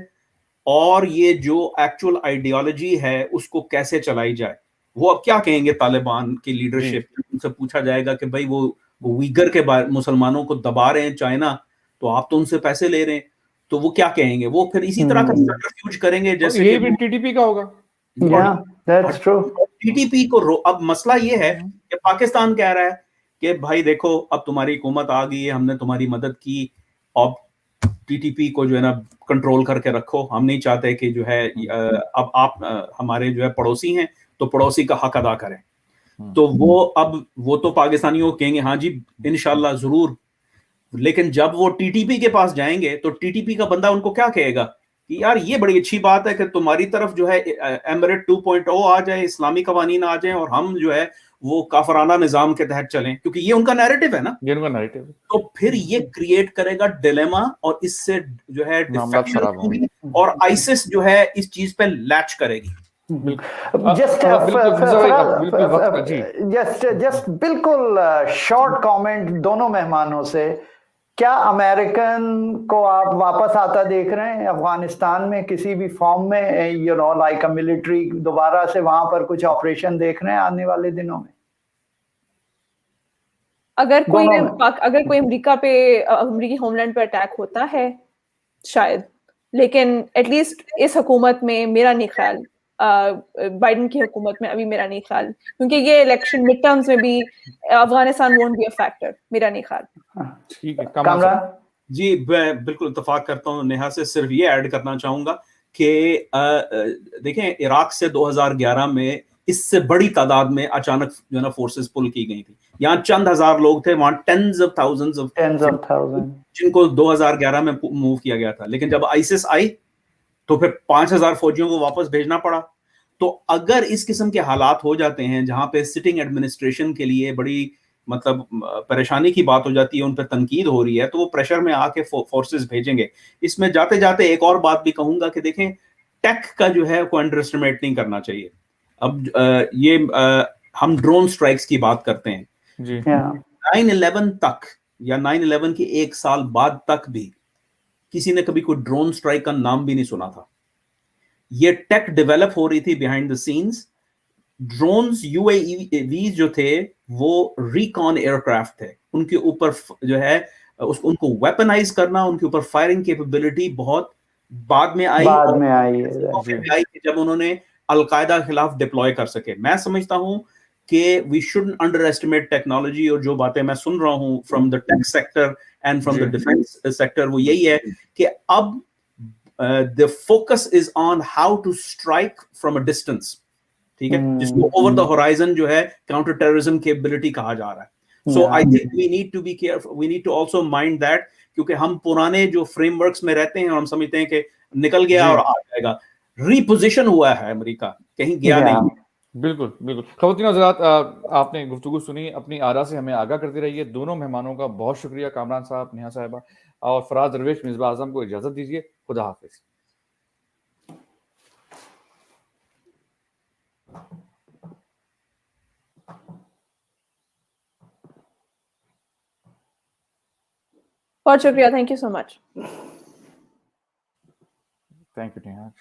और ये जो एक्चुअल आइडियोलॉजी है उसको कैसे चलाई जाए, वो अब क्या कहेंगे तालिबान की लीडरशिप? उनसे पूछा जाएगा कि भाई वो उइगर के मुसलमानों को दबा रहे हैं चाइना, तो आप तो उनसे पैसे ले रहे हैं, तो वो क्या कहेंगे? वो फिर इसी तरह का सब्टरफ्यूज करेंगे जैसे ये भी टीडीपी का होगा। Yeah, that's true. टीटीपी को अब मसला ये है कि पाकिस्तान कह रहा है कि भाई देखो अब तुम्हारी हुकूमत आ गई है, हमने तुम्हारी मदद की, अब टीटीपी को जो है ना कंट्रोल करके रखो, हम नहीं चाहते कि जो है अब आप हमारे जो है पड़ोसी हैं तो पड़ोसी का हक अदा करें। तो वो तो पाकिस्तानियों को कहेंगे हाँ जी इंशाल्लाह जरूर, लेकिन जब वो टीटीपी के पास जाएंगे तो टीटीपी का बंदा उनको क्या कहेगा कि यार ये बड़ी अच्छी बात है कि तुम्हारी तरफ जो है एमरेट 2.0 आ जाए, इस्लामी कवानीन आ जाए और हम जो है वो काफराना निजाम के तहत चलें, क्योंकि ये उनका नैरेटिव है ना, ये उनका नैरेटिव है। तो फिर ये क्रिएट करेगा डिलेमा और इससे जो है मामला खराब होंगे और आईसिस जो है इस चीज पे लैच करेगी। जस्ट बिल्कुल शॉर्ट कमेंट दोनों मेहमानों से, क्या अमेरिकन को आप वापस आता देख रहे हैं अफगानिस्तान में किसी भी फॉर्म में, you know like a military, दोबारा से वहां पर कुछ ऑपरेशन देख रहे हैं आने वाले दिनों में? अगर कोई अमेरिका पे, अमेरिकी होमलैंड पे अटैक होता है शायद, लेकिन एटलीस्ट इस हुकूमत में मेरा नहीं ख्याल, बाइडन की हुकूमत में अभी मेरा नहीं ख्याल, क्योंकि ये इलेक्शन मिड टर्म्स में भी Afghanistan won't be a factor, मेरा नहीं ख्याल। ठीक है कामरान जी, मैं बिल्कुल इत्तेफाक करता हूँ नेहा से, सिर्फ ये ऐड करना चाहूंगा कि देखें इराक से 2011 में इससे बड़ी तादाद में अचानक जो है ना फोर्सेस पुल की गई थी, यहाँ चंद हजार लोग थे, वहां टेंस ऑफ थाउजेंड्स जिनको 2011 में मूव किया गया था, लेकिन जब आईसिस आई तो फिर 5000 फौजियों को वापस भेजना पड़ा। तो अगर इस किस्म के हालात हो जाते हैं जहां पे सिटिंग एडमिनिस्ट्रेशन के लिए बड़ी मतलब परेशानी की बात हो जाती है, उन पर तनकीद हो रही है, तो वो प्रेशर में आके फोर्सेस भेजेंगे। इसमें जाते जाते एक और बात भी कहूंगा कि देखें टेक का जो है को अंडर एस्टिमेट नहीं करना चाहिए। अब ये हम ड्रोन स्ट्राइक्स की बात करते हैं जी, 9/11 तक या 9/11 के एक साल बाद तक भी किसी ने कभी कोई ड्रोन स्ट्राइक का नाम भी नहीं सुना था। ये टेक डेवलप हो रही थी behind the scenes. Drones UAV जो थे वो रिकॉन एयरक्राफ्ट थे, उनके ऊपर जो है उनको वेपनाइज करना, उनके ऊपर फायरिंग कैपेबिलिटी बहुत बाद में आई जब उन्होंने अलकायदा के खिलाफ डिप्लॉय कर सके। मैं समझता हूं कि we shouldn't underestimate technology, और जो बातें मैं सुन रहा हूं from the tech sector and from the defence sector वो यही है कि अब the focus is on how to strike from a distance, ठीक है, जिसको ओवर द होराइजन जो है काउंटर टेररिज्म कैपेबिलिटी कहा जा रहा है। So I think we need to be careful, we need to also mind that, क्योंकि हम पुराने जो फ्रेमवर्क्स में रहते हैं और हम समझते हैं कि निकल गया और आ जाएगा, रीपोजिशन हुआ है अमेरिका, कहीं गया नहीं। बिल्कुल बिल्कुल। ख़वातीन हज़रात, आपने गुफ्तगू सुनी, अपनी आरा से हमें आगाह करते रहिए। दोनों मेहमानों का बहुत शुक्रिया, कामरान साहब, नेहा साहिबा और फराज दरवेश मिसबा आज़म को इजाज़त दीजिए। खुदा हाफिज़। बहुत शुक्रिया, thank you so much. Thank you Neha.